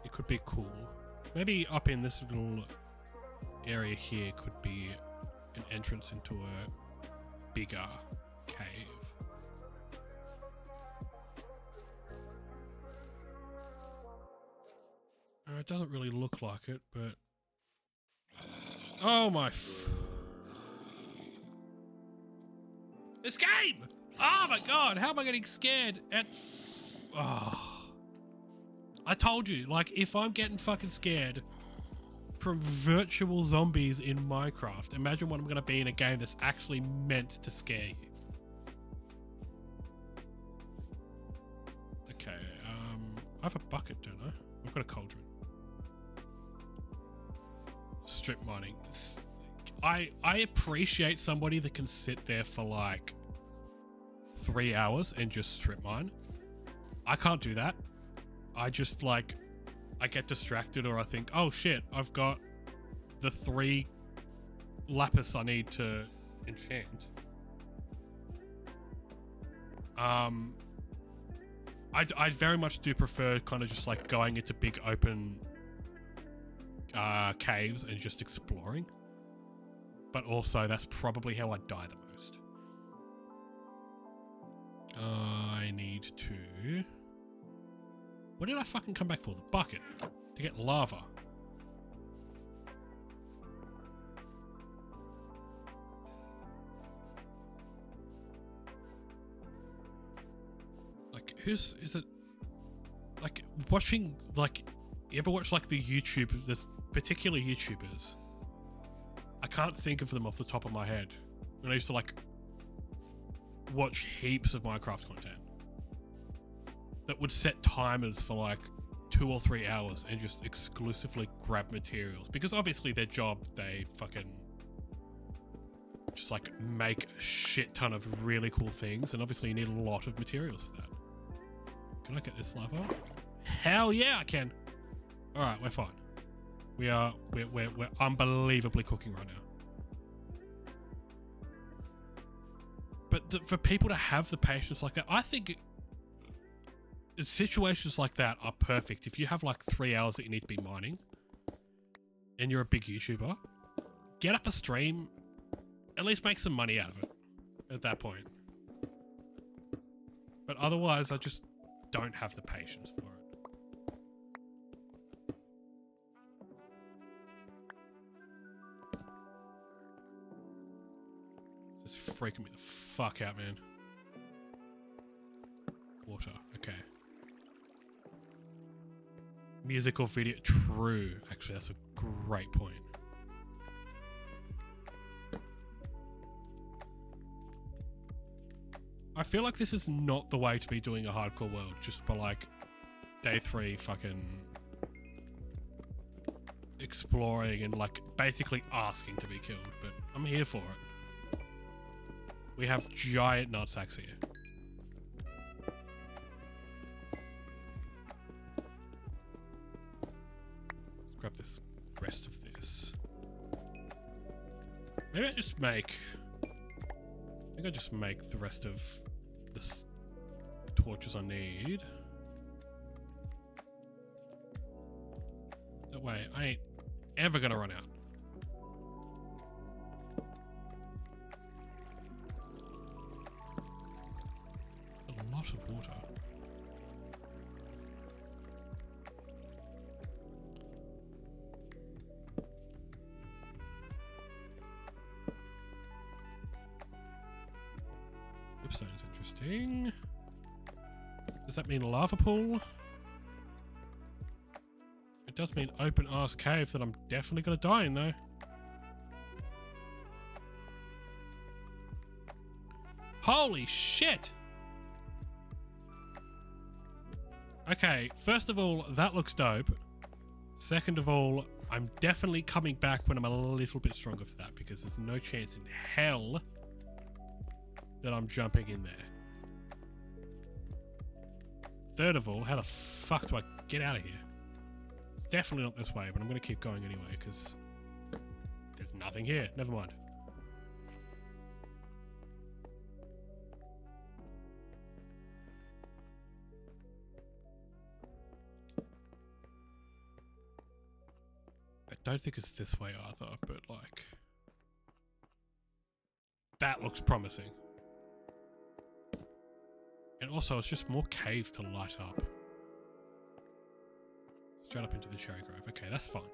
It could be cool. Maybe up in this little area here could be an entrance into a bigger cave. It doesn't really look like it, but... Oh my... This game! Oh my god, how am I getting scared at... Oh. I told you, like, if I'm getting fucking scared from virtual zombies in Minecraft, imagine what I'm gonna be in a game that's actually meant to scare you. have a bucket, don't I? I've got a cauldron. Strip mining. I appreciate somebody that can sit there for like 3 hours and just strip mine. I can't do that. I just like, I get distracted, or I think, oh shit, I've got the 3 lapis I need to enchant. I very much do prefer kind of just like going into big open caves and just exploring. But also, that's probably how I die the most. I need to... What did I fucking come back for? The bucket. To get lava. Like, is it... Like, watching, like... You ever watch, like, the YouTube... There's particular YouTubers... I can't think of them off the top of my head. And I used to like watch heaps of Minecraft content that would set timers for like 2 or 3 hours and just exclusively grab materials, because obviously their job, they fucking just like make a shit ton of really cool things, and obviously you need a lot of materials for that. Can I get this lava? Hell yeah, I can. All right, we're fine. We're unbelievably cooking right now. But for people to have the patience like that, I think situations like that are perfect. If you have like 3 hours that you need to be mining and you're a big YouTuber, get up a stream, at least make some money out of it at that point. But otherwise, I just don't have the patience for it. It's freaking me the fuck out, man. Water, okay. Music or video, true. Actually, that's a great point. I feel like this is not the way to be doing a hardcore world, just by like day 3 fucking exploring and like basically asking to be killed, but I'm here for it. We have giant nutsacks here. Let's grab this rest of this. Maybe I just make... I think I just make the rest of the torches I need. That way I ain't ever gonna run out. A lot of water. Sounds interesting. Does that mean a lava pool? It does mean open ass cave that I'm definitely gonna die in though. Holy shit! Okay, first of all, that looks dope. Second of all, I'm definitely coming back when I'm a little bit stronger for that, because there's no chance in hell that I'm jumping in there. Third of all, how the fuck do I get out of here? Definitely not this way, but I'm going to keep going anyway, because there's nothing here. Never mind. I don't think it's this way either, but like... that looks promising. And also, it's just more cave to light up. Straight up into the cherry grove. Okay, that's fun.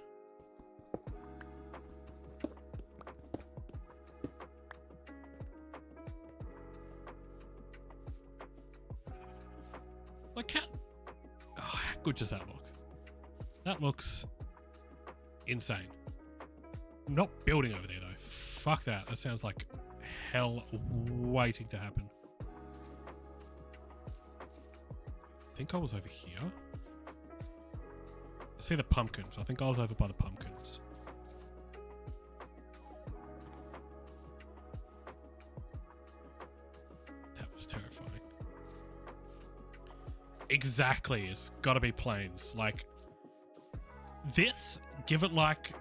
Like, how good does that look? That looks insane. I'm not building over there, though. Fuck that. That sounds like hell waiting to happen. I think I was over here. see the pumpkins. I think I was over by the pumpkins. That was terrifying. Exactly, it's gotta be planes. Like, this, give it like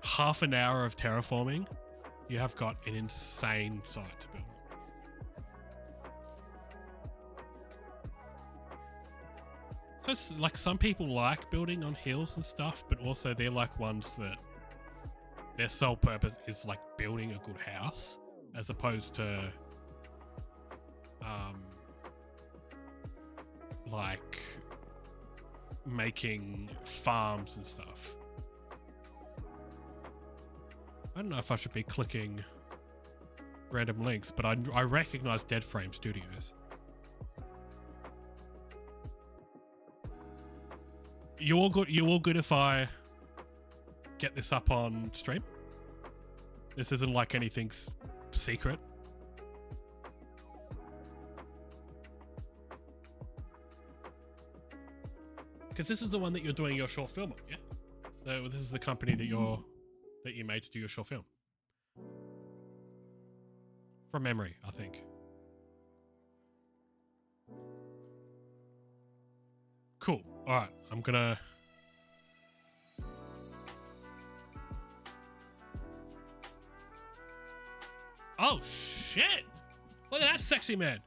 half an hour of terraforming, you have got an insane site to build. So it's like, some people like building on hills and stuff, but also they're like ones that their sole purpose is like building a good house as opposed to like making farms and stuff. I don't know if I should be clicking random links, but I recognize Dead Frame Studios. You all good if I get this up on stream? This isn't like anything's secret. Because this is the one that you're doing your short film on, yeah? So this is the company that you made to do your short film. From memory, I think. Cool. All right, I'm gonna... Oh, shit! Look at that sexy man!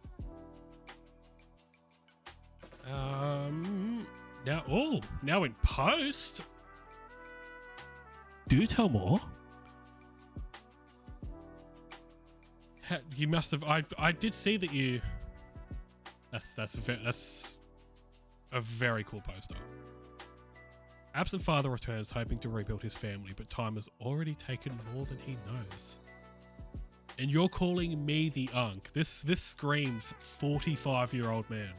Now in post? Do tell more. You must have... I did see that you... That's a very cool poster. Absent father returns hoping to rebuild his family, but time has already taken more than he knows. And you're calling me the unk. This screams 45-year-old man.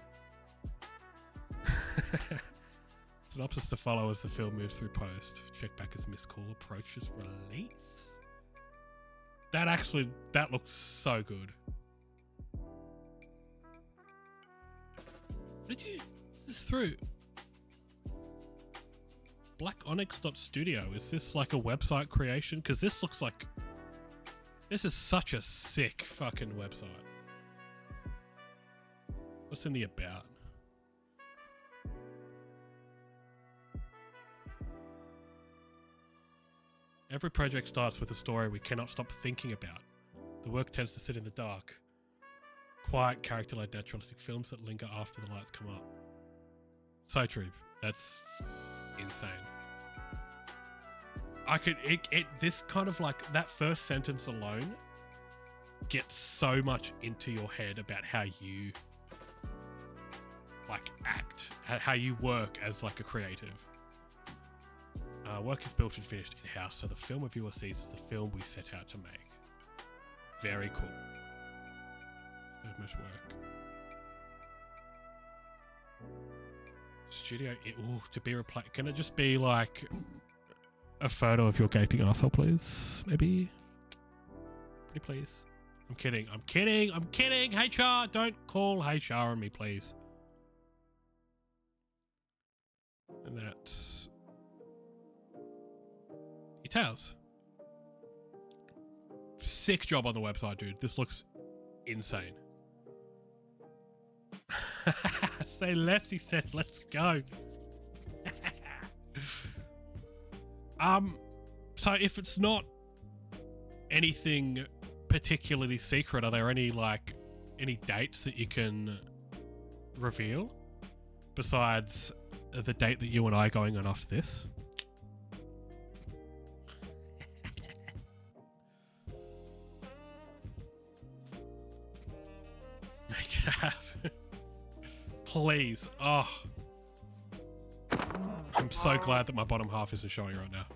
Synopsis to follow as the film moves through post. Check back as Miss Call approaches release. That looks so good. Did you... This is through blackonyx.studio. Is this like a website creation? Because this looks like... This is such a sick fucking website. What's in the about? Every project starts with a story we cannot stop thinking about. The work tends to sit in the dark. Quiet, character-led, naturalistic films that linger after the lights come up. So true. That's insane. This kind of like, that first sentence alone gets so much into your head about how you like act, how you work as like a creative. Work is built and finished in-house, so the film a viewer sees is the film we set out to make. Very cool. There's much work. Studio, to be replaced. Can it just be like a photo of your gaping arsehole, please? Maybe? Pretty please. I'm kidding. I'm kidding. I'm kidding. HR, don't call HR on me, please. And that's your tails. Sick job on the website, dude. This looks insane. Say less, he said. Let's go. So if it's not anything particularly secret, are there any dates that you can reveal besides the date that you and I are going on after this? Make it happen. Please. Oh. I'm so glad that my bottom half isn't showing right now.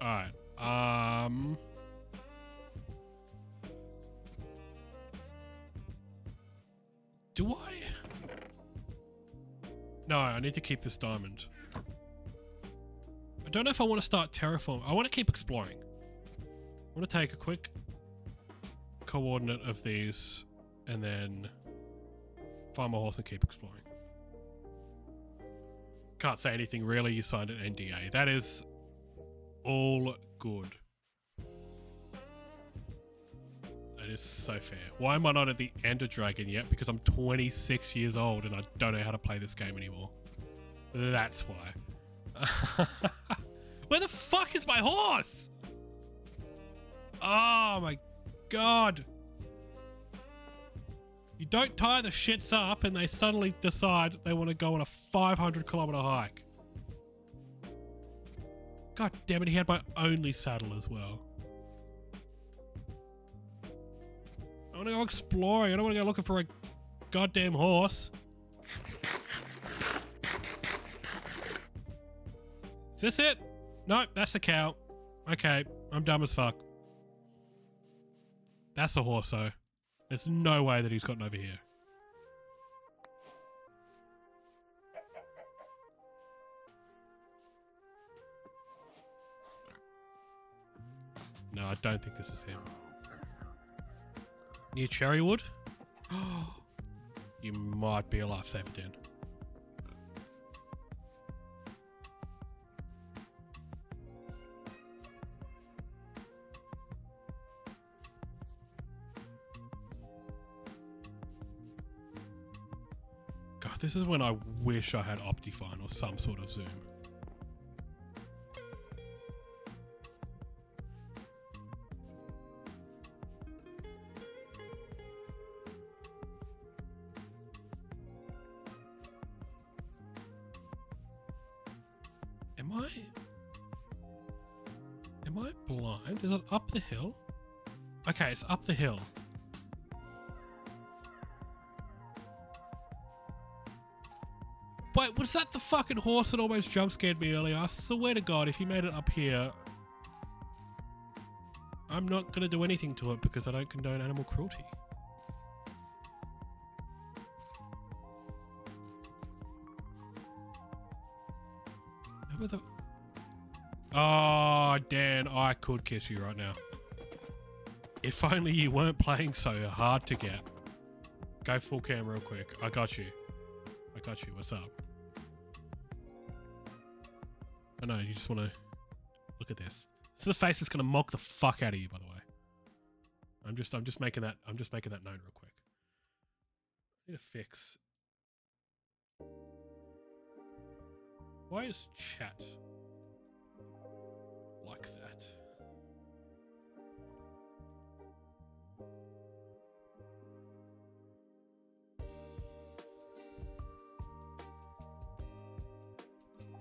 Alright. Do I? No, I need to keep this diamond. I don't know if I want to start terraforming. I want to keep exploring. I want to take a quick coordinate of these and then find my horse and keep exploring. Can't say anything really. You signed an NDA. That is all good. That is so fair. Why am I not at the Ender Dragon yet? Because I'm 26 years old and I don't know how to play this game anymore. That's why. Where the fuck is my horse? Oh my god. You don't tie the shits up and they suddenly decide they want to go on a 500-kilometer hike. God damn it, he had my only saddle as well. I want to go exploring. I don't want to go looking for a goddamn horse. Is this it? Nope, that's the cow. Okay, I'm dumb as fuck. That's a horse though. There's no way that he's gotten over here. No, I don't think this is him. Near Cherrywood? You might be a lifesaver, Dan. God, this is when I wish I had Optifine or some sort of zoom. Am I blind? Is it up the hill? Okay, it's up the hill. Wait, was that the fucking horse that almost jump scared me earlier? I swear to God, if you made it up here, I'm not gonna do anything to it because I don't condone animal cruelty. Where the... Oh, Dan, I could kiss you right now. If only you weren't playing so hard to get. Go full cam real quick. I got you. I got you. What's up? I know, you just want to look at this. This is the face that's going to mock the fuck out of you, by the way. I'm just making that known real quick. I need to fix. Why is chat like that?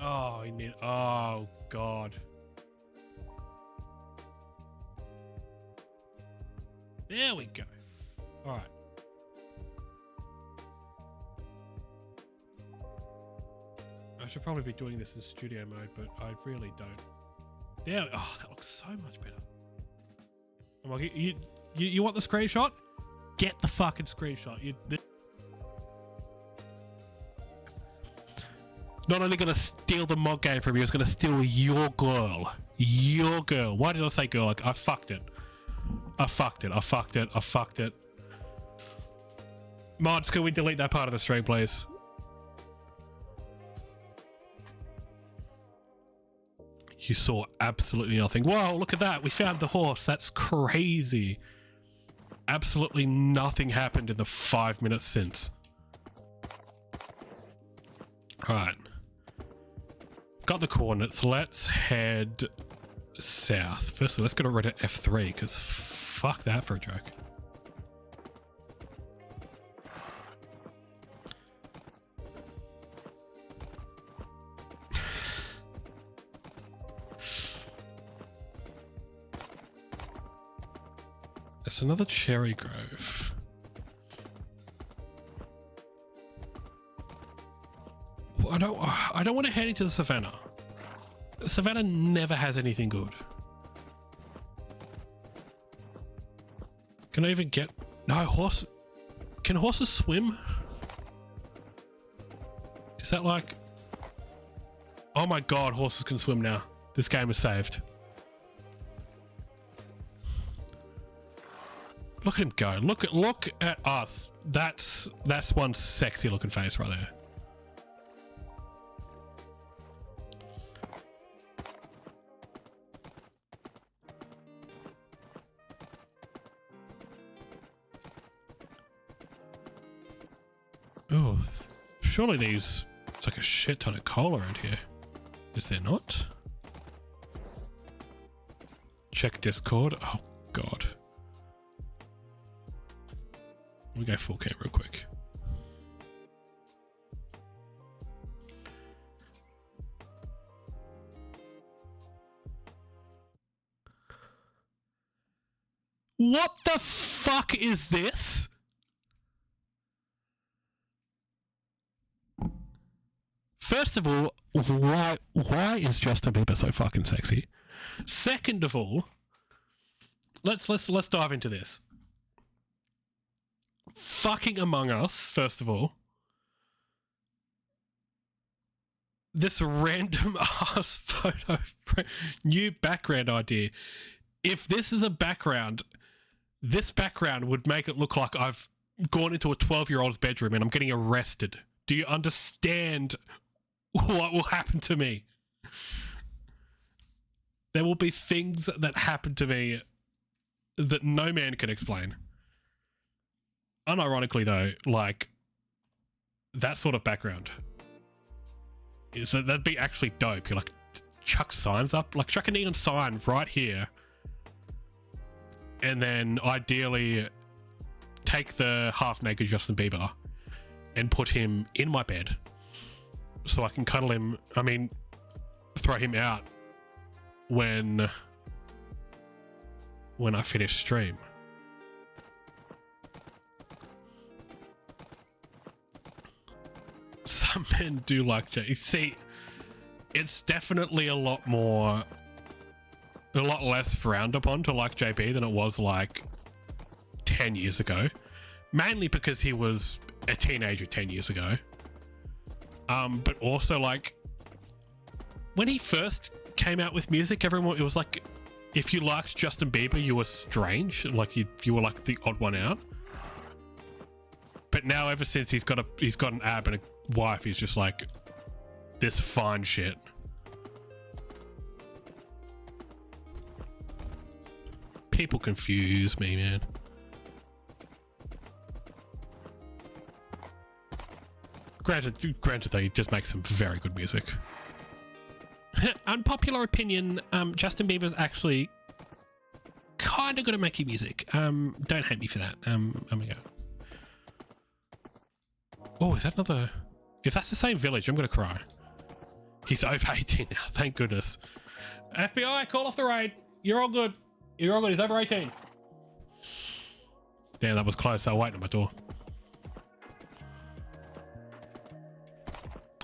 Oh, oh God. There we go. All right. I should probably be doing this in studio mode, but I really don't. There. Oh, that looks so much better. Well, you want the screenshot? Get the fucking screenshot. Not only gonna steal the mod game from you, it's gonna steal your girl. Your girl. Why did I say girl? Like, I fucked it. I fucked it. I fucked it. I fucked it. Mods, can we delete that part of the stream, please? You saw absolutely nothing. Whoa, look at that. We found the horse. That's crazy. Absolutely nothing happened in the 5 minutes since. Alright. Got the coordinates. Let's head south. Firstly, let's get rid of F3, because fuck that for a joke. There's another cherry grove. I don't want to head into the savannah. The savannah never has anything good. Can I even get... No, horse... Can horses swim? Is that like... Oh my God, horses can swim now. This game is saved. Look at him go. Look at us. That's one sexy looking face right there. Oh, surely it's like a shit ton of coal around here. Is there not? Check Discord. Oh god. Let me go full cam real quick. What the fuck is this? First of all, why is Justin Bieber so fucking sexy? Second of all, let's dive into this. Fucking Among Us, first of all. This random ass photo, new background idea. If this is a background, this background would make it look like I've gone into a 12-year-old's bedroom and I'm getting arrested. Do you understand what will happen to me? There will be things that happen to me that no man can explain. Unironically though, like, that sort of background, so that'd be actually dope. You like chuck signs up, like chuck a neon sign right here, and then ideally take the half-naked Justin Bieber and put him in my bed so I can cuddle him. I mean, throw him out when I finish stream. Some men do like J. See, it's definitely a lot less frowned upon to like JB than it was like 10 years ago. Mainly because he was a teenager 10 years ago. But also, like, when he first came out with music, everyone, it was like, if you liked Justin Bieber, you were strange. Like, you were like the odd one out. But now, ever since he's got an ab and a wife, he's just like this fine shit. People confuse me, man. Granted, they just make some very good music. Unpopular opinion, Justin Bieber's actually kind of good at making music. Don't hate me for that. Oh my god. Oh, is that another? If that's the same village, I'm gonna cry. He's over 18 now, thank goodness. FBI, call off the raid. You're all good. You're all good, he's over 18. Damn, that was close. They were waiting at my door.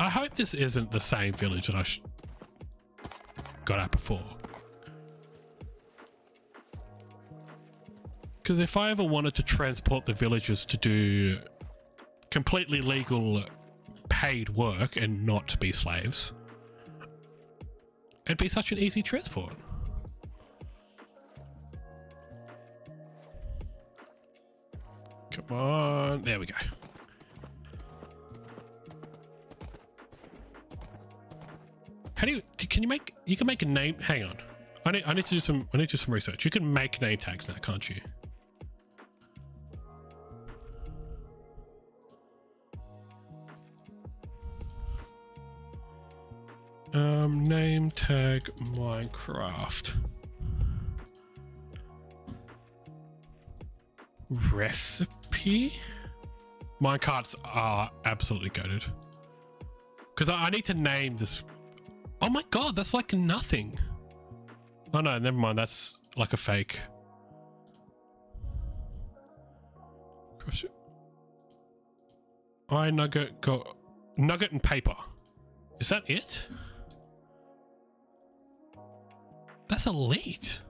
I hope this isn't the same village that I got at before. Because if I ever wanted to transport the villagers to do completely legal paid work and not be slaves, it'd be such an easy transport. Come on, there we go. How do you can make a name? Hang on, I need to do some research. You can make name tags now, can't you? Name tag Minecraft recipe. Minecarts are absolutely goated because I need to name this. Oh my god, that's like nothing. Oh no, never mind. That's like a fake. I nugget and paper. Is that it? That's elite.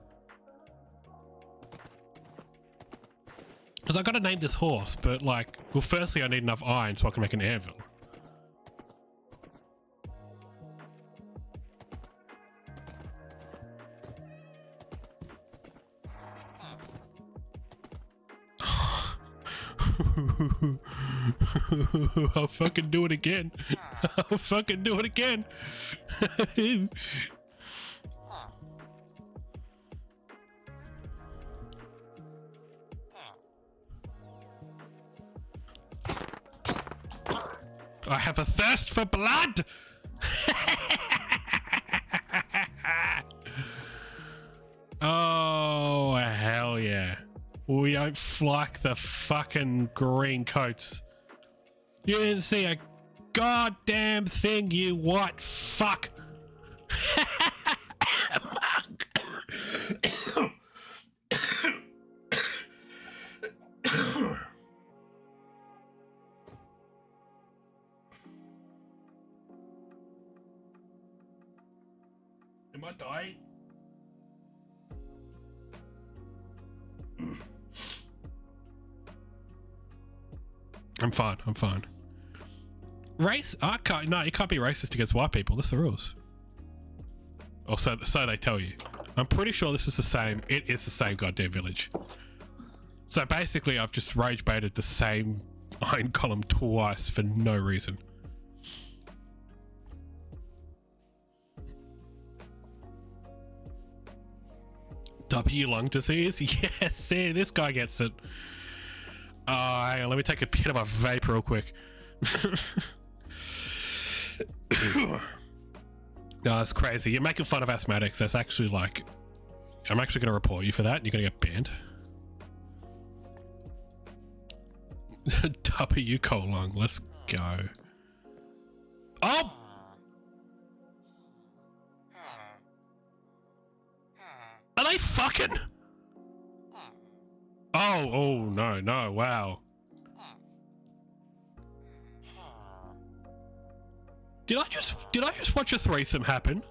Because I gotta name this horse, but like, well, firstly I need enough iron so I can make an anvil. I'll fucking do it again. I'll fucking do it again. I have a thirst for blood. Oh, hell yeah. We don't like the fucking green coats. You didn't see a goddamn thing, you white fuck. Am I dying? I'm fine. I'm fine. Race? I can't. No, you can't be racist against white people. That's the rules. Or so they tell you. I'm pretty sure this is the same. It is the same goddamn village. So basically, I've just rage baited the same iron column twice for no reason. W lung disease? Yes, see, this guy gets it. Hang on, let me take a bit of my vape real quick. No, that's crazy. You're making fun of asthmatics. That's actually like... I'm actually going to report you for that. You're going to get banned. W colon, let's go. Oh! Are they fucking? Oh, no, wow. Did I just watch a threesome happen?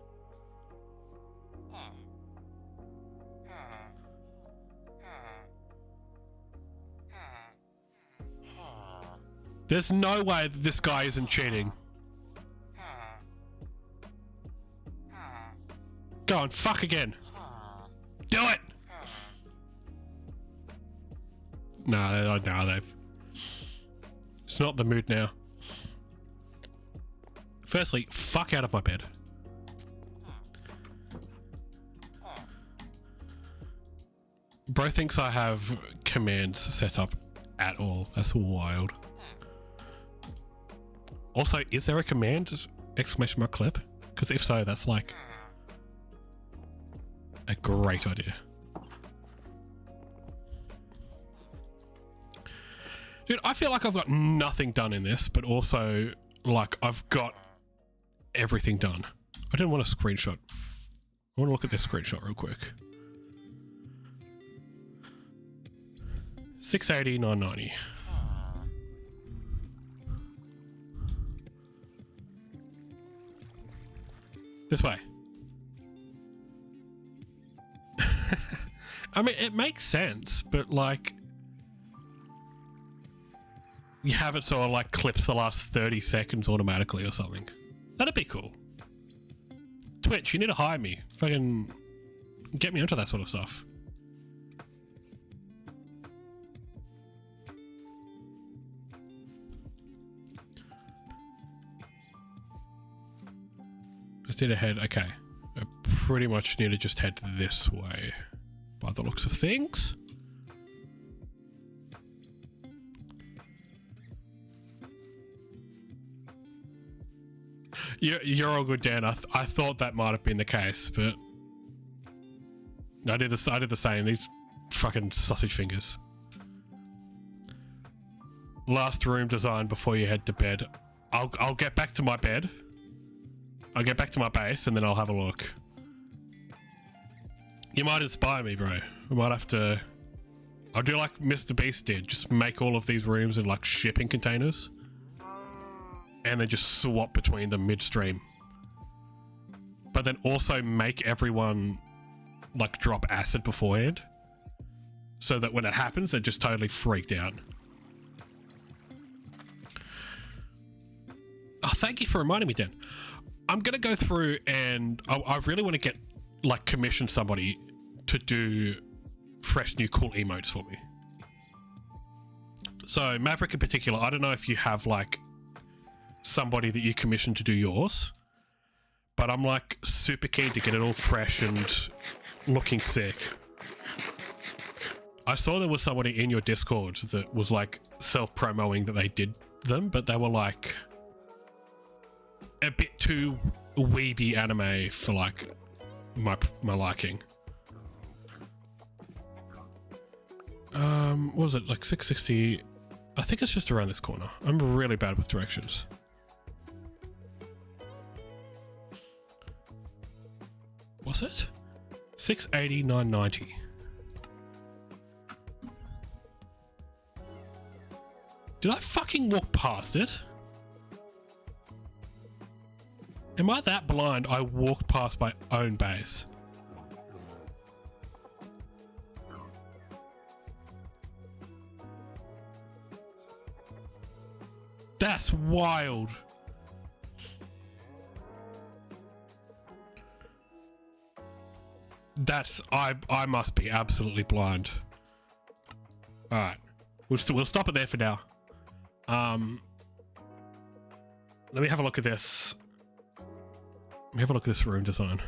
There's no way that this guy isn't cheating. Go on, fuck again. Do it! No, they've... It's not the mood now. Firstly, fuck out of my bed. Bro thinks I have commands set up at all. That's wild. Also, is there a command exclamation mark clip? Because if so, that's like a great idea. Dude, I feel like I've got nothing done in this, but also like I've got everything done. I didn't want a screenshot. I want to look at this screenshot real quick. 680, 990. This way. I mean, it makes sense, but like, you have it so it like clips the last 30 seconds automatically or something. That'd be cool. Twitch, you need to hire me. Fucking get me onto that sort of stuff. Just need to head, okay. I pretty much need to just head this way by the looks of things. You're all good, Dan. I thought that might have been the case, but I did the same. These fucking sausage fingers. Last room design before you head to bed. I'll get back to my bed. I'll get back to my base and then I'll have a look. You might inspire me, bro. I might have to... I'll do like Mr. Beast did. Just make all of these rooms in like shipping containers. And then just swap between them midstream. But then also make everyone like drop acid beforehand. So that when it happens, they're just totally freaked out. Oh, thank you for reminding me, Dan. I'm going to go through and I really want to get, like, commission somebody to do fresh, new, cool emotes for me. So Maverick in particular, I don't know if you have like somebody that you commission to do yours, but I'm like super keen to get it all fresh and looking sick. I saw there was somebody in your Discord that was like self-promoing that they did them, but they were like a bit too weeby anime for like my liking. What was it, like 660? I think it's just around this corner. I'm really bad with directions. Was it? 680, 990. Did I fucking walk past it? Am I that blind I walked past my own base? That's wild. That's I must be absolutely blind. All right, we'll stop it there for now. Let me have a look at this. Let me have a look at this room design.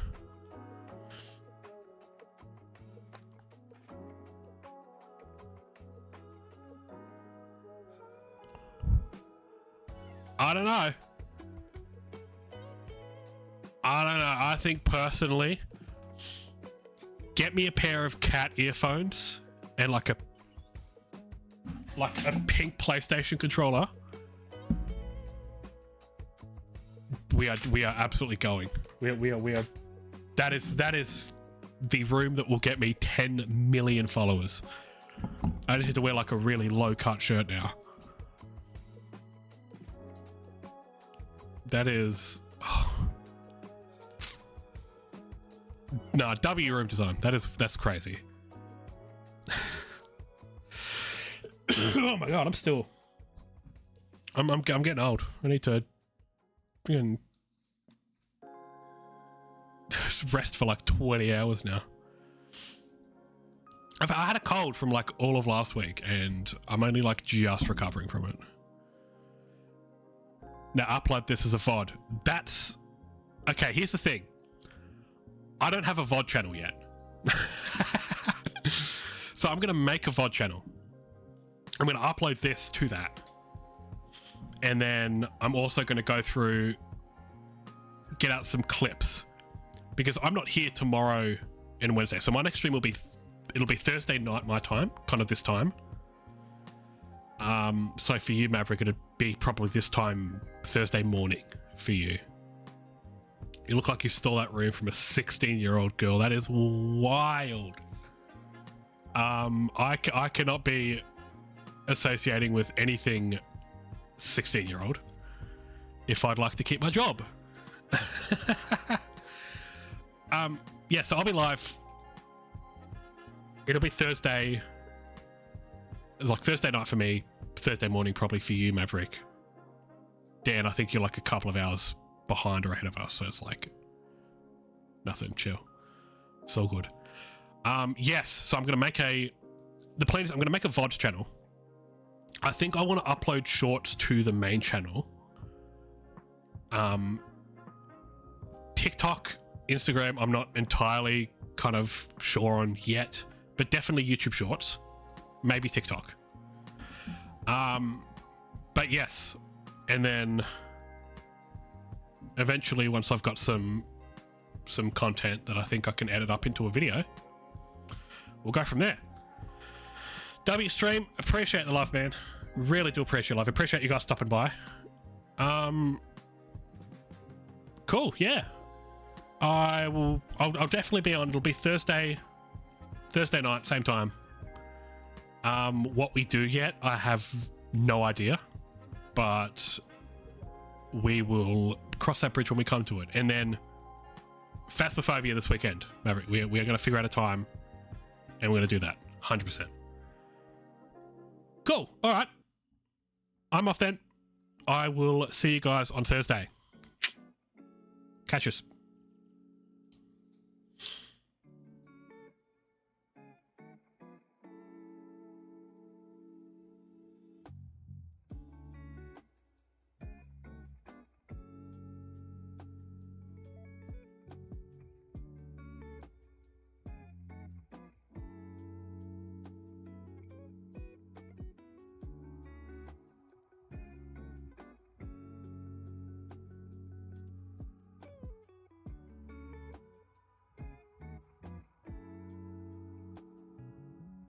I don't know. I think personally, get me a pair of cat earphones and like a pink PlayStation controller. We are absolutely going. We are. That is the room that will get me 10 million followers. I just need to wear like a really low cut shirt now. That is. Oh. Nah, W room design. That's crazy. Oh my god, I'm getting old. I need to rest for like 20 hours now. I had a cold from like all of last week and I'm only like just recovering from it. Now upload this as a VOD. That's okay. Here's the thing. I don't have a VOD channel yet. So I'm gonna make a VOD channel. I'm gonna upload this to that. And then I'm also gonna go through, get out some clips. Because I'm not here tomorrow and Wednesday. So my next stream will be, it'll be Thursday night my time, kind of this time. So for you, Maverick, it'd be probably this time Thursday morning for you. You look like you stole that room from a 16-year-old girl. That is wild. I cannot be associating with anything 16-year-old if I'd like to keep my job. Yeah, so I'll be live. It'll be Thursday, like Thursday night for me, Thursday morning probably for you, Maverick. Dan, I think you're like a couple of hours behind or ahead of us, so it's like nothing, chill. It's all good. Yes, so I'm gonna make the plan is I'm gonna make a VODs channel. I think I want to upload shorts to the main channel. TikTok, Instagram, I'm not entirely kind of sure on yet, but definitely YouTube Shorts, maybe TikTok. But yes, and then eventually once I've got some content that I think I can edit up into a video, we'll go from there. W stream, appreciate the love, man. Really do appreciate love. Appreciate you guys stopping by. Cool, yeah. I'll definitely be on. It'll be Thursday night, same time. What we do yet, I have no idea, but we will cross that bridge when we come to it. And then Phasmophobia this weekend, Maverick. We are going to figure out a time, and we're going to do that 100%. Cool. All right. I'm off then. I will see you guys on Thursday. Catch us.